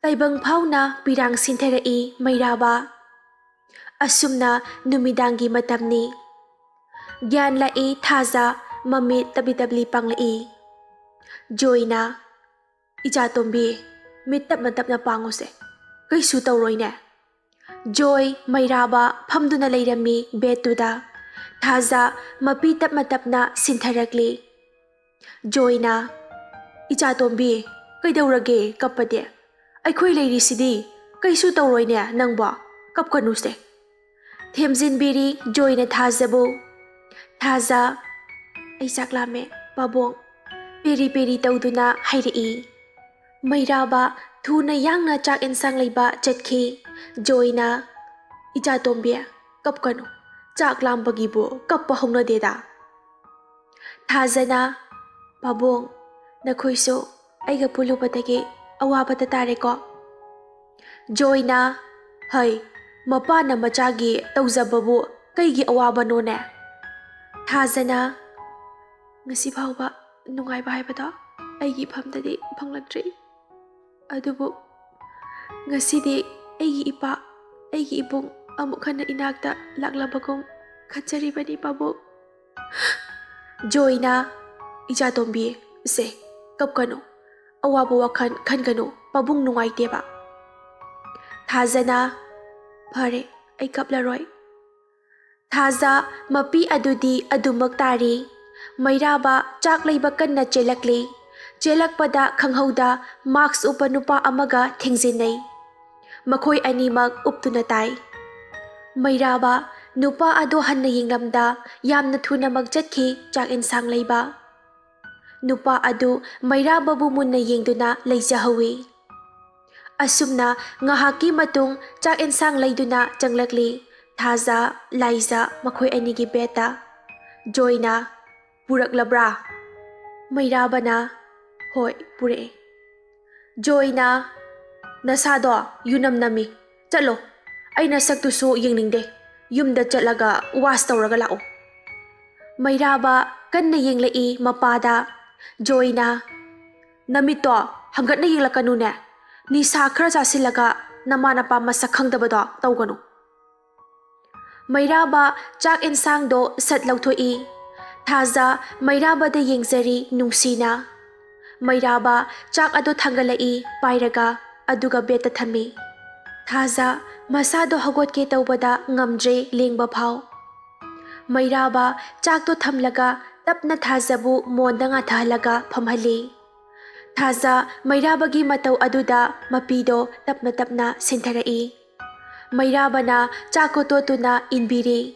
Taibang fauna pirang sintherai Mairaba. Asumna numidanggi matamni. Gyan lai thaza mamit tabi-tabli panglai. Joy na. Ijatombi. Mit tap na pangose. Kaisu tawroy na. Joy Mairaba phamduna leirami betuda. Thaza mapitap na sintharakli. Joy na. Ijatombi. Kaidawrage kapade. Aikhoi leirisi kaisu tawroy ne nangba kapkanuse. Themjinbiri Joy na thazabu. Thaza ai chaklame pabong peri tawduna hairi. Mairaba thuna yangna chak ensang leiba chatki. Joy na ijatombi kapkanu chak lambagibu kappa hongna deda. Thazana pabong nakhoiso aiga pulubadagi awabata tareko. Joy na hai mapana machagi tawzababu kaigi awabano ne. Thazana ngasi phawba nungaiba haibada aigi phamdadi phanglatri. Adubu ngasidi aigi ipa aigi ibung amukhana inakta laklabagum khajaribani pabu. Joy na ijatombi se kapkanu awaba wakhan khanganu pabung nungaiteba. Thazana phare ai kaplaroi. Thaza mapi adudi adumak tari. Mairaba chak leiba kanna chelakli. Chelakpada khanghauda mask upa nupa amaga thengzinai. Makhoi animak uptuna tai. Mairaba nupa ado hanna yinglamda yamna thuna magjatki chak ensang leiba. Nupa adu Mairaba bu munna yengduna leijahawi. Asumna ngahaki matung chak ensang leiduna changlakli. Thaza Laiza makhoi anigi beta. Joy na puraklabra. Mairaba na hoi pure. Joy na nasado yunam nami. Chalo ay nasaktuso yengningde. Yumda chalaga was tawraga lao. Mairaba kanna yenglai mapada. Joy na namito hanggat na yenglakanu ne. Ni sakra jasilaga namana pa masakhangdabado tawganu. Mairaba chak ensang do sat lauthoi. Thaza Mairaba da yengzari nungsina. Mairaba chak ado thangalai pairaga aduga beta thami. Thaza masado hagotke tawbada ngamdre lengba phau. Mairaba chak to thamlaga tapna thazabu monda nga thalaga phamhali. Thaza Mairabagi matau aduda mapido tapna sintharai. Mairaba na chako totuna inbiri.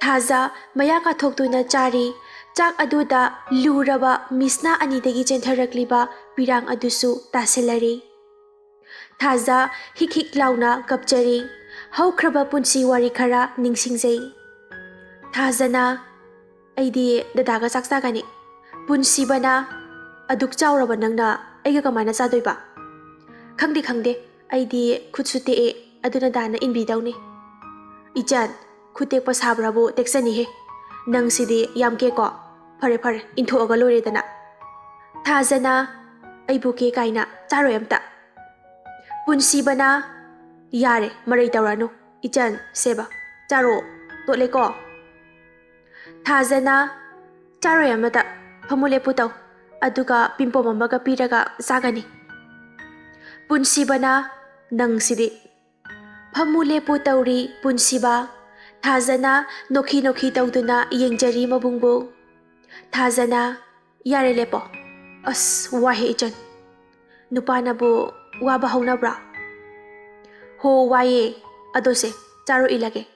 Thaza mayaka thoktuna chari. Chak aduda luraba misna anidagi chentharakliba pirang adusu tasilari. Thaza hik launa kapchari. Haukraba punsi wari khara ningsingjai. Thaza na aidi dadaga saksagani. Punsi bana aduk chawraba nangna aiga kamana chadoiba. Khangde aidi khutsute e aduna dana inbidawni. Ichan khutek pasabrabu teksani he. Nang sidi yamke ko. Pare inthoaga loredana. Thazana aibuke kaina charoy amta. Punsi bana yare marai tawranu. Ichan seba charo tole ko. Thazana charoy amata phamule putaw aduga pimpom amaga piraga sagani. Punsi bana nang sidi phamule putawri punsiba. Thazana nokhi tawduna yengjari mabungbo. Thazana yare lepo. As wahe ichan. Nupana bu waba haunabra. Ho waye adose charo ilage.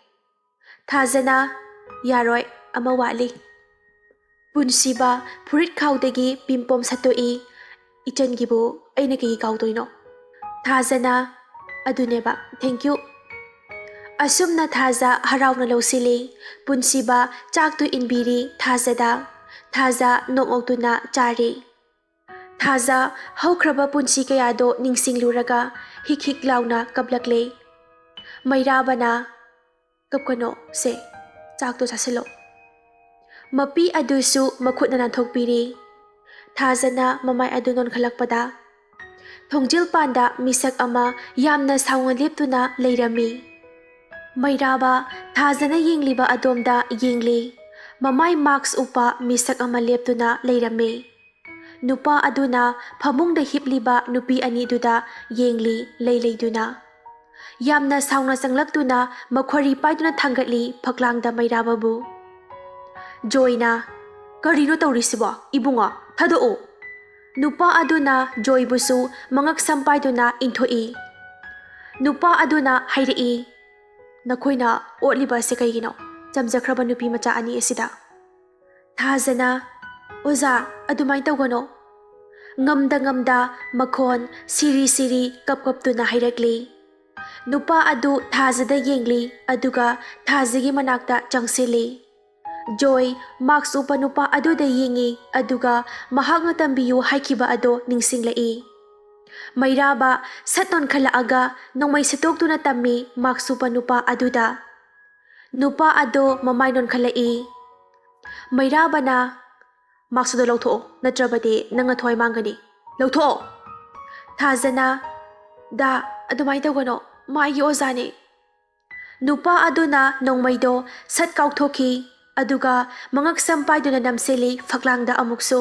Thazana yaroi ama wali. Punsiba purit khawdagi pimpom satoi. Ichan gibu aina kigi kawdoino. Thazana aduneba. Thank you. Asumna Thaza harawna lausili. Punsiba chak tu inbiri Thazada. Thaza nokotuna chari. Thaza haukraba punsi kayado ningsingluraga hik launa kablakle. Mairaba na kapkano se chak tu sasilo. Mapi adusu makhut na nanthokpiri. Thazana mamay adunon khalakpada. ꯊꯣꯡꯖꯤꯜꯄꯥꯟꯗ ꯃꯤꯁꯛ ꯑꯃ ꯌꯥꯝꯅ ꯁꯥꯎꯅ ꯂꯦꯞꯇꯨꯅ ꯂꯩꯔꯝꯃꯤ꯫ ꯃꯩꯔꯥꯕ ꯊꯥꯖꯅ ꯌꯦꯡꯂꯤꯕ ꯑꯗꯣꯝꯗ ꯌꯦꯡꯂꯤ꯫ ꯃꯃꯥꯏ ꯃꯥꯛꯁ ꯎꯞꯄ ꯃꯤꯁꯛ ꯑꯃ ꯂꯦꯞꯇꯨꯅ ꯂꯩꯔꯝꯃꯤ꯫ ꯅꯨꯄꯥ ꯑꯗꯨꯅ ꯐꯃꯨꯡꯗ ꯍꯤꯞꯂꯤꯕ ꯅꯨꯄꯤ ꯑꯅꯤꯗꯨꯗ ꯌꯦꯡꯂꯤ ꯂꯩꯗꯨꯅ꯫ ꯌꯥꯝꯅ ꯁꯥꯎꯅ ꯆꯪꯂꯛꯇꯨꯅ ꯃꯈ꯭ꯋꯥꯔꯤ ꯄꯥꯏꯗꯨꯅ ꯊꯥꯡꯒꯠꯂꯤ ꯐꯛꯂꯥꯡꯗ ꯃꯩꯔꯥꯕꯕꯨ꯫ ꯖꯣꯏꯅ "ꯀꯔꯤꯅꯣ ꯇꯧꯔꯤꯁꯤꯕꯣ ꯏꯕꯨꯡꯉꯣ, ꯊꯥꯗꯣꯛꯎ"꯫ ꯅꯨꯄꯥ ꯑꯗꯨꯅ ꯖꯣꯏꯕꯨꯁꯨ ꯃꯉꯛ ꯁꯝ ꯄꯥꯏꯗꯨꯅ ꯏꯟꯊꯣꯛꯏ꯫ ꯅꯨꯄꯥ ꯑꯗꯨꯅ ꯍꯥꯏꯔꯛꯏ, "ꯅꯈꯣꯏꯅ ꯑꯣꯠꯂꯤꯕ ꯑꯁꯤ ꯀꯩꯒꯤꯅꯣ? ꯆꯝꯖꯈ꯭ꯔꯕ ꯅꯨꯄꯤ ꯃꯆꯥ ꯑꯅꯤ ꯑꯁꯤꯗ"꯫ ꯊꯥꯖꯅ "ꯑꯣꯖꯥ, ꯑꯗꯨꯃꯥꯏꯅ ꯇꯧꯒꯅꯣ"꯫ ꯉꯝꯗ ꯃꯈꯣꯟ ꯁꯤꯔꯤ ꯀꯞꯇꯨꯅ ꯍꯥꯏꯔꯛꯂꯤ꯫ ꯅꯨꯄꯥ ꯑꯗꯨ ꯊꯥꯖꯗ ꯌꯦꯡꯂꯤ ꯑꯗꯨꯒ ꯊꯥꯖꯒꯤ ꯃꯅꯥꯛꯇ ꯆꯪꯁꯤꯜꯂꯤ꯫ ꯖꯣꯏ ꯃꯥꯛꯁ ꯎꯞꯄ ꯅꯨꯄꯥ ꯑꯗꯨꯗ ꯌꯦꯡꯉꯤ ꯑꯗꯨꯒ ꯃꯍꯥꯛꯅ ꯇꯝꯕꯤꯌꯨ ꯍꯥꯏꯈꯤꯕ ꯑꯗꯣ ꯅꯤꯡꯁꯤꯡꯂꯛꯏ꯫ ꯃꯩꯔꯥꯕ ꯁꯠ ꯅꯣꯟꯈꯠꯂꯛꯑꯒ ꯅꯣꯡꯃꯩ ꯁꯠꯇꯣꯛꯇꯨꯅ ꯇꯝꯃꯤ ꯃꯥꯛꯁ ꯎꯞꯄ ꯅꯨꯄꯥ ꯑꯗꯨꯗ꯫ ꯅꯨꯄꯥ ꯑꯗꯣ ꯃꯃꯥꯏ ꯅꯣꯟꯈꯠꯂꯛꯏ꯫ ꯃꯩꯔꯥꯕꯅ "ꯃꯥꯛꯁ ꯑꯗꯨ ꯂꯧꯊꯣꯛꯑꯣ, ꯅꯠꯇ꯭ꯔꯕꯗꯤ ꯅꯪꯅ ꯊꯋꯥꯏ ꯃꯥꯡꯒꯅꯤ, ꯂꯧꯊꯣꯛꯑꯣ"꯫ ꯊꯥꯖꯅ "ꯗꯥ, ꯑꯗꯨꯃꯥꯏꯅ ꯇꯧꯒꯅꯣ, ꯃꯥ ꯑꯩꯒꯤ ꯑꯣꯖꯥꯅꯤ"꯫ ꯅꯨꯄꯥ ꯑꯗꯨꯅ ꯅꯣꯡꯃꯩꯗꯣ ꯁꯠ ꯀꯥꯎꯊꯣꯛꯈꯤ ꯑꯗꯨꯒ ꯃꯉꯛ ꯁꯝ ꯄꯥꯏꯗꯨꯅ ꯅꯝꯁꯤꯜꯂꯤ ꯐꯛꯂꯥꯡꯗ ꯑꯃꯨꯛꯁꯨ꯫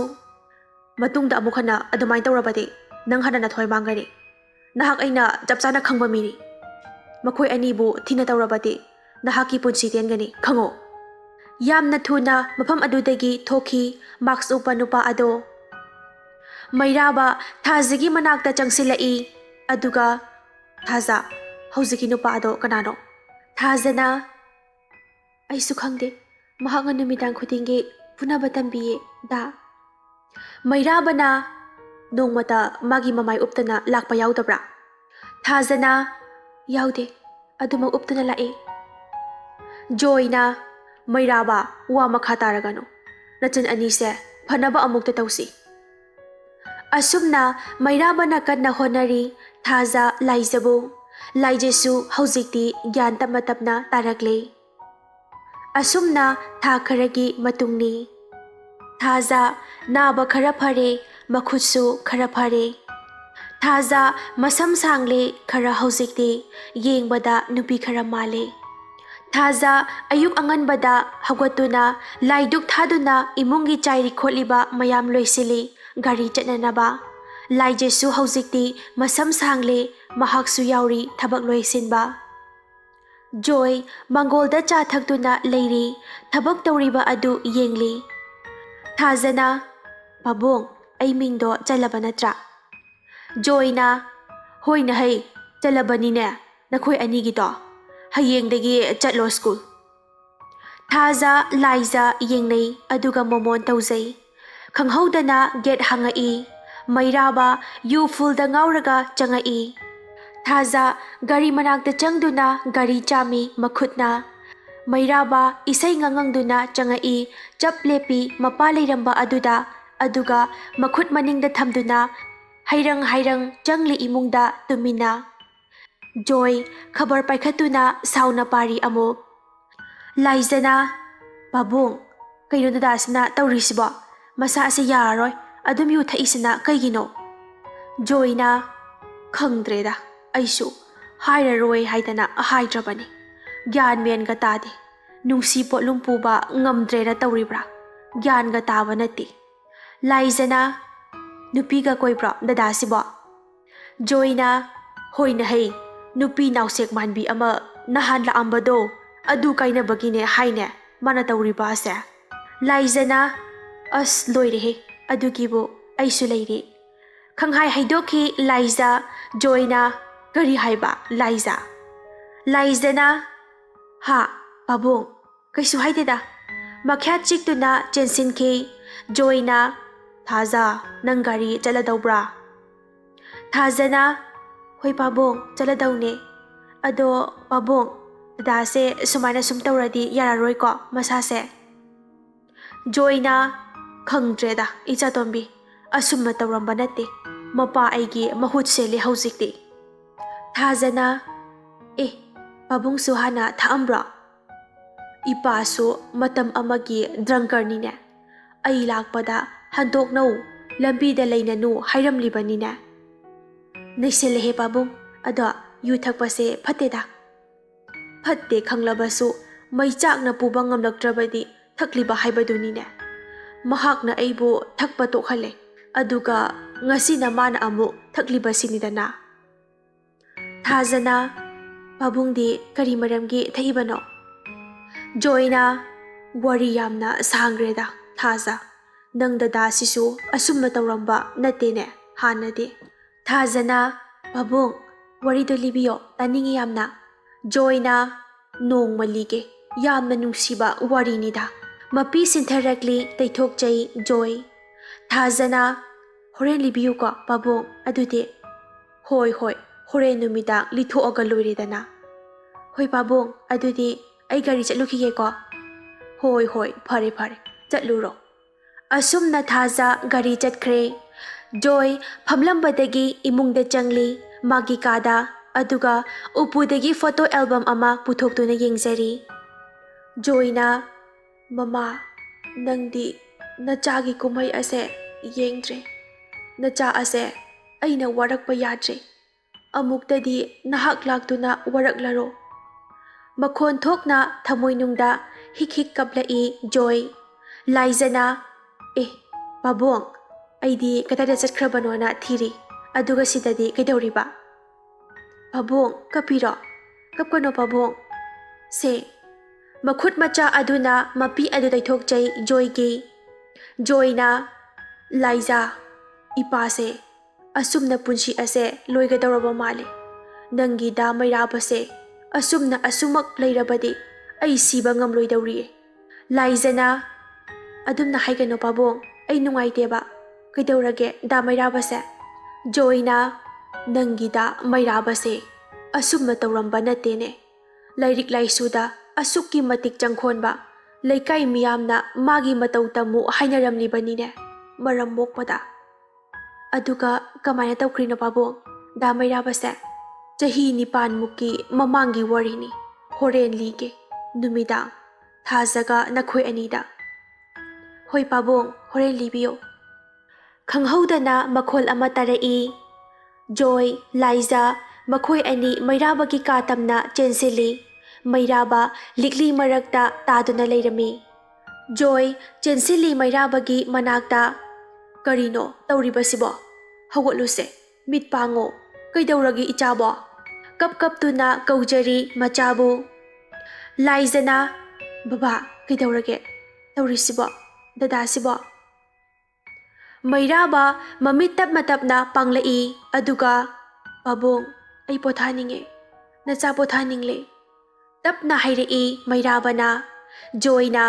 "ꯃꯇꯨꯡꯗ ꯑꯃꯨꯛ ꯍꯟꯅ ꯑꯗꯨꯃꯥꯏꯅ ꯇꯧꯔꯕꯗꯤ ꯅꯪ ꯍꯥꯟꯅ ꯅꯊꯋꯥꯏ ꯃꯥꯡꯒꯅꯤ꯫ ꯅꯍꯥꯛ ꯑꯩꯅ ꯆꯞ ꯆꯥꯅ ꯈꯪꯕ ꯃꯤꯅꯤ꯫ ꯃꯈꯣꯏ ꯑꯅꯤꯕꯨ ꯊꯤꯅ ꯇꯧꯔꯕꯗꯤ ꯅꯍꯥꯛꯀꯤ ꯄꯨꯟꯁꯤ ꯇꯦꯟꯒꯅꯤ, ꯈꯪꯉꯣ"꯫ ꯌꯥꯝꯅ ꯊꯨꯅ ꯃꯐꯝ ꯑꯗꯨꯗꯒꯤ ꯊꯣꯛꯈꯤ ꯃꯥꯛꯁ ꯎꯞꯄ ꯅꯨꯄꯥ ꯑꯗꯣ꯫ ꯃꯩꯔꯥꯕ ꯊꯥꯖꯒꯤ ꯃꯅꯥꯛꯇ ꯆꯪꯁꯤꯜꯂꯛꯏ ꯑꯗꯨꯒ "ꯊꯥꯖ, ꯍꯧꯖꯤꯛꯀꯤ ꯅꯨꯄꯥ ꯑꯗꯣ ꯀꯅꯥꯅꯣ"꯫ ꯊꯥꯖꯅ "ꯑꯩꯁꯨ ꯈꯪꯗꯦ, ꯃꯍꯥꯛꯅ ꯅꯨꯃꯤꯗꯥꯡ ꯈꯨꯗꯤꯡꯒꯤ ꯐꯨꯅꯕ ꯇꯝꯕꯤꯌꯦ ꯗꯥ"꯫ ꯃꯩꯔꯥꯕꯅ "ꯅꯣꯡꯃꯇ ꯃꯥꯒꯤ ꯃꯃꯥꯏ ꯎꯞꯇꯅ ꯂꯥꯛꯄ ꯌꯥꯎꯗꯕ꯭ꯔꯥ"꯫ ꯊꯥꯖꯅ "ꯌꯥꯎꯗꯦ, ꯑꯗꯨꯃꯛ ꯎꯞꯇꯨꯅ ꯂꯥꯛꯏ"꯫ ꯖꯣꯏꯅ "ꯃꯩꯔꯥꯕ, ꯋꯥ ꯃꯈꯥ ꯇꯥꯔꯒꯅꯨ, ꯅꯆꯟ ꯑꯅꯤꯁꯦ ꯐꯅꯕ ꯑꯃꯨꯛꯇ ꯇꯧꯁꯤ"꯫ ꯑꯁꯨꯝꯅ ꯃꯩꯔꯥꯕꯅ ꯀꯟꯅ ꯍꯣꯠꯅꯔꯤ ꯊꯥꯖ ꯂꯥꯏꯖꯕꯨ꯫ ꯂꯥꯏꯖꯁꯨ ꯍꯧꯖꯤꯛꯇꯤ ꯒ꯭ꯌꯥꯟ ꯇꯞꯅ ꯇꯥꯔꯛꯂꯤ꯫ ꯑꯁꯨꯝꯅ ꯊꯥ ꯈꯔꯒꯤ ꯃꯇꯨꯡꯅꯤ꯫ ꯊꯥꯖ ꯅꯥꯕ ꯈꯔ ꯐꯔꯦ, ꯃꯈꯨꯠꯁꯨ ꯈꯔ ꯐꯔꯦ꯫ ꯊꯥꯖ ꯃꯁꯝ ꯁꯥꯡꯂꯦ ꯈꯔ ꯍꯧꯖꯤꯛꯇꯤ, ꯌꯦꯡꯕꯗ ꯅꯨꯄꯤ ꯈꯔ ꯃꯥꯜꯂꯦ꯫ ꯊꯥꯖ ꯑꯌꯨꯛ ꯑꯉꯟꯕꯗ ꯍꯧꯒꯠꯇꯨꯅ ꯂꯥꯏ ꯙꯨꯛ ꯊꯥꯗꯨꯅ ꯏꯃꯨꯡꯒꯤ ꯆꯥꯏꯔꯤ ꯈꯣꯠꯂꯤꯕ ꯃꯌꯥꯝ ꯂꯣꯏꯁꯤꯜꯂꯤ ꯒꯥꯔꯤ ꯆꯠꯅꯅꯕ꯫ ꯂꯥꯏꯖꯁꯨ ꯍꯧꯖꯤꯛꯇꯤ ꯃꯁꯝ ꯁꯥꯡꯂꯦ, ꯃꯍꯥꯛꯁꯨ ꯌꯥꯎꯔꯤ ꯊꯕꯛ ꯂꯣꯏꯁꯤꯟꯕ꯫ ꯖꯣꯏ ꯃꯥꯡꯒꯣꯜꯗ ꯆꯥ ꯊꯛꯇꯨꯅ ꯂꯩꯔꯤ, ꯊꯕꯛ ꯇꯧꯔꯤꯕ ꯑꯗꯨ ꯌꯦꯡꯂꯤ꯫ ꯊꯥꯖꯅ "ꯄꯥꯕꯨꯡ, ꯑꯩ ꯃꯤꯡꯗꯣ ꯆꯜꯂꯕ ꯅꯠꯇ꯭ꯔꯥ"꯫ ꯖꯣꯏꯅ "ꯍꯣꯏꯅꯦꯍꯩ, ꯆꯜꯂꯕꯅꯤꯅꯦ ꯅꯈꯣꯏ ꯑꯅꯤꯒꯤꯗꯣ, ꯍꯌꯦꯡꯗꯒꯤ ꯆꯠꯂꯣ ꯁ꯭ꯀꯨꯜ"꯫ ꯊꯥꯖ ꯂꯥꯏꯖ ꯌꯦꯡꯅꯩ ꯑꯗꯨꯒ ꯃꯣꯃꯣꯟ ꯇꯧꯖꯩ꯫ ꯈꯪꯍꯧꯗꯅ ꯒꯦꯠ ꯍꯥꯡꯉꯛꯏ꯫ ꯃꯩꯔꯥꯕ ꯌꯨ ꯐꯨꯜꯗ ꯉꯥꯎꯔꯒ ꯆꯪꯉꯛꯏ꯫ ꯊꯥꯖ ꯒꯥꯔꯤ ꯃꯅꯥꯛꯇ ꯆꯪꯗꯨꯅ ꯒꯥꯔꯤ ꯆꯥꯝꯃꯤ ꯃꯈꯨꯠꯅ꯫ ꯃꯩꯔꯥꯕ ꯏꯁꯩ ꯉꯪꯉꯪꯗꯨꯅ ꯆꯪꯉꯛꯏ ꯆꯞ ꯂꯦꯞꯄꯤ ꯃꯄꯥ ꯂꯩꯔꯝꯕ ꯑꯗꯨꯗ, ꯑꯗꯨꯒ ꯃꯈꯨꯠ ꯃꯅꯤꯡꯗ ꯊꯝꯗꯨꯅ ꯍꯩꯔꯪ ꯆꯪꯂꯤ ꯏꯃꯨꯡꯗ ꯇꯨꯃꯤꯟꯅ꯫ ꯖꯣꯏ ꯈꯕꯔ ꯄꯥꯏꯈꯠꯇꯨꯅ ꯁꯥꯎꯅ ꯄꯥꯔꯤ ꯑꯃꯨꯛ꯫ ꯂꯥꯏꯖꯅ "ꯄꯥꯕꯨꯡ, ꯀꯩꯅꯣ ꯗꯗꯥꯁꯤꯅ ꯇꯧꯔꯤꯁꯤꯕꯣ? ꯃꯁꯥꯁꯦ ꯌꯥꯔꯔꯣꯏ, ꯑꯗꯨꯝ ꯌꯨ ꯊꯛꯏꯁꯤꯅ ꯀꯩꯒꯤꯅꯣ"꯫ ꯖꯣꯏꯅ "ꯈꯪꯗ꯭ꯔꯦꯗ, ꯑꯩꯁꯨ ꯍꯥꯏꯔꯔꯣꯏ ꯍꯥꯏꯗꯅ ꯍꯥꯏꯗ꯭ꯔꯕꯅꯤ꯫ ꯒ꯭ꯌꯥꯟ ꯃꯦꯟꯒ ꯇꯥꯗꯦ, ꯅꯨꯡꯁꯤ ꯄꯣꯠꯂꯨꯝ ꯄꯨꯕ ꯉꯝꯗ꯭ꯔꯦꯅ ꯇꯧꯔꯤꯕ꯭ꯔꯥ, ꯒ꯭ꯌꯥꯟꯒ ꯇꯥꯕ ꯅꯠꯇꯦ"꯫ ꯂꯥꯏꯖꯅ "ꯅꯨꯄꯤꯒ ꯀꯣꯏꯕ꯭ꯔꯣ ꯗꯗꯥꯁꯤꯕꯣ"꯫ ꯖꯣꯏꯅ "ꯍꯣꯏꯅꯦꯍꯩ, ꯅꯨꯄꯤ ꯅꯥꯎꯁꯦꯛ ꯃꯥꯟꯕꯤ ꯑꯃ ꯅꯍꯥꯟ ꯂꯥꯛꯑꯝꯕꯗꯣ, ꯑꯗꯨ ꯀꯥꯏꯅꯕꯒꯤꯅꯦ ꯍꯥꯏꯅꯦ ꯃꯥꯅ ꯇꯧꯔꯤꯕ ꯑꯁꯦ"꯫ ꯂꯥꯏꯖꯅ "ꯑꯁ ꯂꯣꯏꯔꯦꯍꯦ, ꯑꯗꯨꯒꯤꯕꯨ ꯑꯩꯁꯨ ꯂꯩꯔꯤ"꯫ ꯈꯪꯍꯥꯏ ꯍꯩꯗꯣꯛꯈꯤ ꯂꯥꯏꯖ꯫ ꯖꯣꯏꯅ "ꯀꯔꯤ ꯍꯥꯏꯕ ꯂꯥꯏꯖ"꯫ ꯂꯥꯏꯖꯅ "ꯍꯥ ꯄꯥꯕꯨꯡ, ꯀꯩꯁꯨ ꯍꯥꯏꯗꯦꯗ"꯫ ꯃꯈ꯭ꯌꯥꯠ ꯆꯤꯛꯇꯨꯅ ꯆꯦꯟꯁꯤꯟꯈꯤ꯫ ꯖꯣꯏꯅ "ꯊꯥꯖ, ꯅꯪ ꯒꯥꯔꯤ ꯆꯠꯂꯗꯧꯕ꯭ꯔꯥ"꯫ ꯊꯥꯖꯅ "ꯍꯣꯏ ꯄꯥꯕꯨꯡ, ꯆꯠꯂꯗꯧꯅꯦ꯫ ꯑꯗꯣ ꯄꯥꯕꯨꯡ, ꯗꯗꯥꯁꯦ ꯁꯨꯃꯥꯏꯅ ꯁꯨꯝ ꯇꯧꯔꯗꯤ ꯌꯥꯔꯔꯣꯏꯀꯣ ꯃꯁꯥꯁꯦ"꯫ ꯖꯣꯏꯅ "ꯈꯪꯗ꯭ꯔꯦꯗ ꯏꯆꯥꯇꯣꯝꯕꯤ, ꯑꯁꯨꯝꯅ ꯇꯧꯔꯝꯕ ꯅꯠꯇꯦ, ꯃꯄꯥ ꯑꯩꯒꯤ ꯃꯍꯨꯠ ꯁꯤꯜꯂꯤ ꯍꯧꯖꯤꯛꯇꯤ"꯫ ꯊꯥꯖꯅ "ꯑꯦ, ꯄꯥꯕꯨꯡꯁꯨ ꯍꯥꯟꯅ ꯊꯛꯑꯝꯕ꯭ꯔꯣ"꯫ "ꯏꯄꯥꯁꯨ ꯃꯇꯝ ꯑꯃꯒꯤ ꯗ꯭ꯔꯪꯀꯔꯅꯤꯅꯦ, ꯑꯩ ꯂꯥꯛꯄꯗ ꯍꯟꯗꯣꯛꯅꯧ, ꯂꯝꯕꯤꯗ ꯂꯩꯅꯅꯨ ꯍꯥꯏꯔꯝꯂꯤꯕꯅꯤꯅꯦ"꯫ ꯅꯩꯁꯤꯜꯂꯦꯍꯦ ꯄꯥꯕꯨꯡ, ꯑꯗꯣ ꯌꯨ ꯊꯛꯄꯁꯦ ꯐꯠꯇꯦꯗ. ꯐꯠꯇꯦ ꯈꯪꯂꯕꯁꯨ ꯃꯩ ꯆꯥꯛꯅ ꯄꯨꯕ ꯉꯝꯂꯛꯇ꯭ꯔꯕꯗꯤ ꯊꯛꯂꯤꯕ ꯍꯥꯏꯕꯗꯨꯅꯤꯅꯦ. ꯃꯍꯥꯛꯅ ꯑꯩꯕꯨ ꯊꯛꯄ ꯇꯣꯛꯍꯜꯂꯦ, ꯑꯗꯨꯒ ꯉꯁꯤꯅ ꯃꯥꯅ ꯑꯃꯨꯛ ꯊꯛꯂꯤꯕꯁꯤꯅꯤꯗꯅ. ꯊꯥꯖꯅ, ꯄꯥꯕꯨꯡꯗꯤ ꯀꯔꯤ ꯃꯔꯝꯒꯤ ꯊꯛꯏꯕꯅꯣ? ꯖꯣꯏꯅ, ꯋꯥꯔꯤ ꯌꯥꯝꯅ ꯁꯥꯡꯈ꯭ꯔꯦꯗ ꯊꯥꯖ. ꯅꯪ ꯗꯗꯥꯁꯤꯁꯨ ꯑꯁꯨꯝꯅ ꯇꯧꯔꯝꯕ ꯅꯠꯇꯦꯅꯦ ꯍꯥꯟꯅꯗꯤ. ꯊꯥꯖꯅ, ꯄꯥꯕꯨꯡ ꯋꯥꯔꯤꯗꯣ ꯂꯤꯕꯤꯌꯣ, ꯇꯥꯅꯤꯡꯉꯤ ꯌꯥꯝꯅ. ꯖꯣꯏꯅ, ꯅꯣꯡꯃ ꯂꯤꯒꯦ, ꯌꯥꯝꯅ ꯅꯨꯡꯁꯤꯕ ꯋꯥꯔꯤꯅꯤꯗ. ꯃꯄꯤ ꯁꯤꯟꯊꯔꯛꯂꯤ ꯇꯩꯊꯣꯛꯆꯩ ꯖꯣꯏ. ꯊꯥꯖꯅ, ꯍꯣꯔꯦꯟ ꯂꯤꯕꯤꯌꯨꯀꯣ ꯄꯥꯕꯨꯡ ꯑꯗꯨꯗꯤ. ꯍꯣꯏ ꯍꯣꯏ, ꯍꯣꯔꯦꯟ ꯅꯨꯃꯤꯗꯥꯡ ꯂꯤꯊꯣꯛꯑꯒ ꯂꯣꯏꯔꯦꯗꯅ. ꯍꯣꯏ ꯄꯥꯕꯨꯡ, ꯑꯗꯨꯗꯤ ꯑꯩ ꯒꯥꯔꯤ ꯆꯠꯂꯨꯈꯤꯒꯦꯀꯣ. ꯍꯣꯏ ꯍꯣꯏ, ꯐꯔꯦ ꯐꯔꯦ, ꯆꯠꯂꯨꯔꯣ. ꯑꯁꯨꯝꯅ ꯊꯥꯖ ꯒꯥꯔꯤ ꯆꯠꯈ꯭ꯔꯦ. ꯖꯣꯏ ꯐꯝꯂꯝꯕꯗꯒꯤ ꯏꯃꯨꯡꯗ ꯆꯪꯂꯤ, ꯃꯥꯒꯤ ꯀꯥꯗ, ꯑꯗꯨꯒ ꯎꯄꯨꯗꯒꯤ ꯐꯣꯇꯣ ꯑꯦꯜꯕꯝ ꯑꯃ ꯄꯨꯊꯣꯛꯇꯨꯅ ꯌꯦꯡꯖꯔꯤ. ꯖꯣꯏꯅ, ꯃꯃꯥ, ꯅꯪꯗꯤ ꯅꯆꯥꯒꯤ ꯀꯨꯝꯍꯩ ꯑꯁꯦ ꯌꯦꯡꯗ꯭ꯔꯦ. ꯅꯆꯥ ꯑꯁꯦ ꯑꯩꯅ ꯋꯥꯔꯛꯄ ꯌꯥꯗ꯭ꯔꯦ. ꯑꯃꯨꯛꯇꯗꯤ ꯅꯍꯥꯛ ꯂꯥꯛꯇꯨꯅ ꯋꯥꯔꯛꯂꯔꯣ. ꯃꯈꯣꯟ ꯊꯣꯛꯅ ꯊꯃꯣꯏꯅꯨꯡꯗ ꯍꯤꯛ ꯍꯤꯛ ꯀꯞꯂꯛꯏ ꯖꯣꯏ. ꯂꯥꯏꯖꯅ, ꯄꯥꯕꯨꯡ, ꯑꯩꯗꯤ ꯀꯗꯥꯏꯗ ꯆꯠꯈ꯭ꯔꯕꯅꯣꯅ ꯊꯤꯔꯤ, ꯑꯗꯨꯒ ꯁꯤꯗꯗꯤ ꯀꯩꯗꯧꯔꯤꯕ? ꯄꯥꯕꯨꯡ ꯀꯞꯄꯤꯔꯣ? ꯀꯞꯀꯅꯣ ꯄꯥꯕꯨꯡ. ꯁꯦ. ꯃꯈꯨꯠ ꯃꯆꯥ ꯑꯗꯨꯅ ꯃꯄꯤ ꯑꯗꯨ ꯇꯩꯊꯣꯛꯆꯩ ꯖꯣꯏꯒꯤ. ꯖꯣꯏꯅ, ꯂꯥꯏꯖꯥ, ꯏꯄꯥꯁꯦ ꯑꯁꯨꯝꯅ ꯄꯨꯟꯁꯤ ꯑꯁꯦ ꯂꯣꯏꯒꯗꯧꯔꯕ ꯃꯥꯜꯂꯦ. ꯅꯪꯒꯤ ꯗꯥ ꯃꯩꯔꯥꯕꯁꯦ ꯑꯁꯨꯝꯅ ꯑꯁꯨꯃꯛ ꯂꯩꯔꯕꯗꯤ ꯑꯩ ꯁꯤꯕ ꯉꯝꯂꯣꯏꯗꯧꯔꯤꯌꯦ. ꯂꯥꯏꯖꯅ, ꯑꯗꯨꯝꯅ ꯍꯥꯏꯒꯅꯣ ꯄꯥꯕꯨꯡ, ꯑꯩ ꯅꯨꯡꯉꯥꯏꯇꯦꯕ. ꯀꯩꯗꯧꯔꯒꯦ ꯗꯥ ꯃꯩꯔꯥꯕꯁꯦ? ꯖꯣꯏꯅ, ꯅꯪꯒꯤ ꯗꯥ ꯃꯩꯔꯥꯕꯁꯦ ꯑꯁꯨꯝꯅ ꯇꯧꯔꯝꯕ ꯅꯠꯇꯦꯅꯦ. ꯂꯥꯏꯔꯤꯛ ꯂꯥꯏꯁꯨꯗ ꯑꯁꯨꯛꯀꯤ ꯃꯇꯤꯛ ꯆꯪꯈꯣꯟꯕ, ꯂꯩꯀꯥꯏ ꯃꯤꯌꯥꯝꯅ ꯃꯥꯒꯤ ꯃꯇꯧ ꯇꯝꯃꯨ ꯍꯥꯏꯅꯔꯝꯂꯤꯕꯅꯤꯅꯦ ꯃꯔꯝ ꯃꯣꯛꯄꯗ. ꯑꯗꯨꯒ ꯀꯃꯥꯏꯅ ꯇꯧꯈ꯭ꯔꯤꯅꯣ ꯄꯥꯕꯨꯡ ꯗꯥ ꯃꯩꯔꯥꯕꯁꯦ? ꯆꯍꯤ 9 ꯃꯃꯥꯡꯒꯤ ꯋꯥꯔꯤꯅꯤ. ꯍꯣꯔꯦꯟ ꯂꯤꯒꯦ, ꯅꯨꯃꯤꯗꯥꯡ, ꯊꯥꯖꯒ ꯅꯈꯣꯏ ꯑꯅꯤꯗ. ꯍꯣꯏ ꯄꯥꯕꯨꯡ, ꯍꯣꯔꯦꯟ ꯂꯤꯕꯤꯌꯣ. ꯈꯪꯍꯧꯗꯅ ꯃꯈꯣꯜ ꯑꯃ ꯇꯥꯔꯛꯏ. ꯖꯣꯏ, ꯂꯥꯏꯖꯥ, ꯃꯈꯣꯏ ꯑꯅꯤ ꯃꯩꯔꯥꯕꯒꯤ ꯀꯥ ꯇꯝꯅ ꯆꯦꯟꯁꯤꯜꯂꯤ. ꯃꯩꯔꯥꯕ ꯂꯤꯛꯂꯤ ꯃꯔꯛꯇ ꯇꯥꯗꯨꯅ ꯂꯩꯔꯝꯃꯤ. ꯖꯣꯏ ꯆꯦꯟꯁꯤꯜꯂꯤ ꯃꯩꯔꯥꯕꯒꯤ ꯃꯅꯥꯛꯇ. ꯀꯔꯤꯅꯣ ꯇꯧꯔꯤꯕꯁꯤꯕꯣ? ꯍꯧꯒꯠꯂꯨꯁꯦ, ꯃꯤꯠ ꯄꯥꯡꯉꯣ. ꯀꯩꯗꯧꯔꯒꯦ ꯏꯆꯥꯕꯣ? ꯀꯞꯇꯨꯅ ꯀꯧꯖꯔꯤ ꯃꯆꯥꯕꯨ. ꯂꯥꯏꯖꯅ, ꯕꯕꯥ ꯀꯩꯗꯧꯔꯒꯦ ꯇꯧꯔꯤꯁꯤꯕꯣ, ꯗꯗꯥꯁꯤꯕꯣ? ꯃꯩꯔꯥꯕ ꯃꯃꯤꯠ ꯇꯞꯅ ꯇꯞꯅ ꯄꯥꯡꯂꯛꯏ, ꯑꯗꯨꯒ ꯄꯥꯕꯨꯡ, ꯑꯩ ꯄꯣꯊꯥꯅꯤꯡꯉꯦ, ꯅꯆꯥ ꯄꯣꯊꯥꯅꯤꯡꯂꯦ, ꯇꯞꯅ ꯍꯥꯏꯔꯛꯏ ꯃꯩꯔꯥꯕꯅ. ꯖꯣꯏꯅ,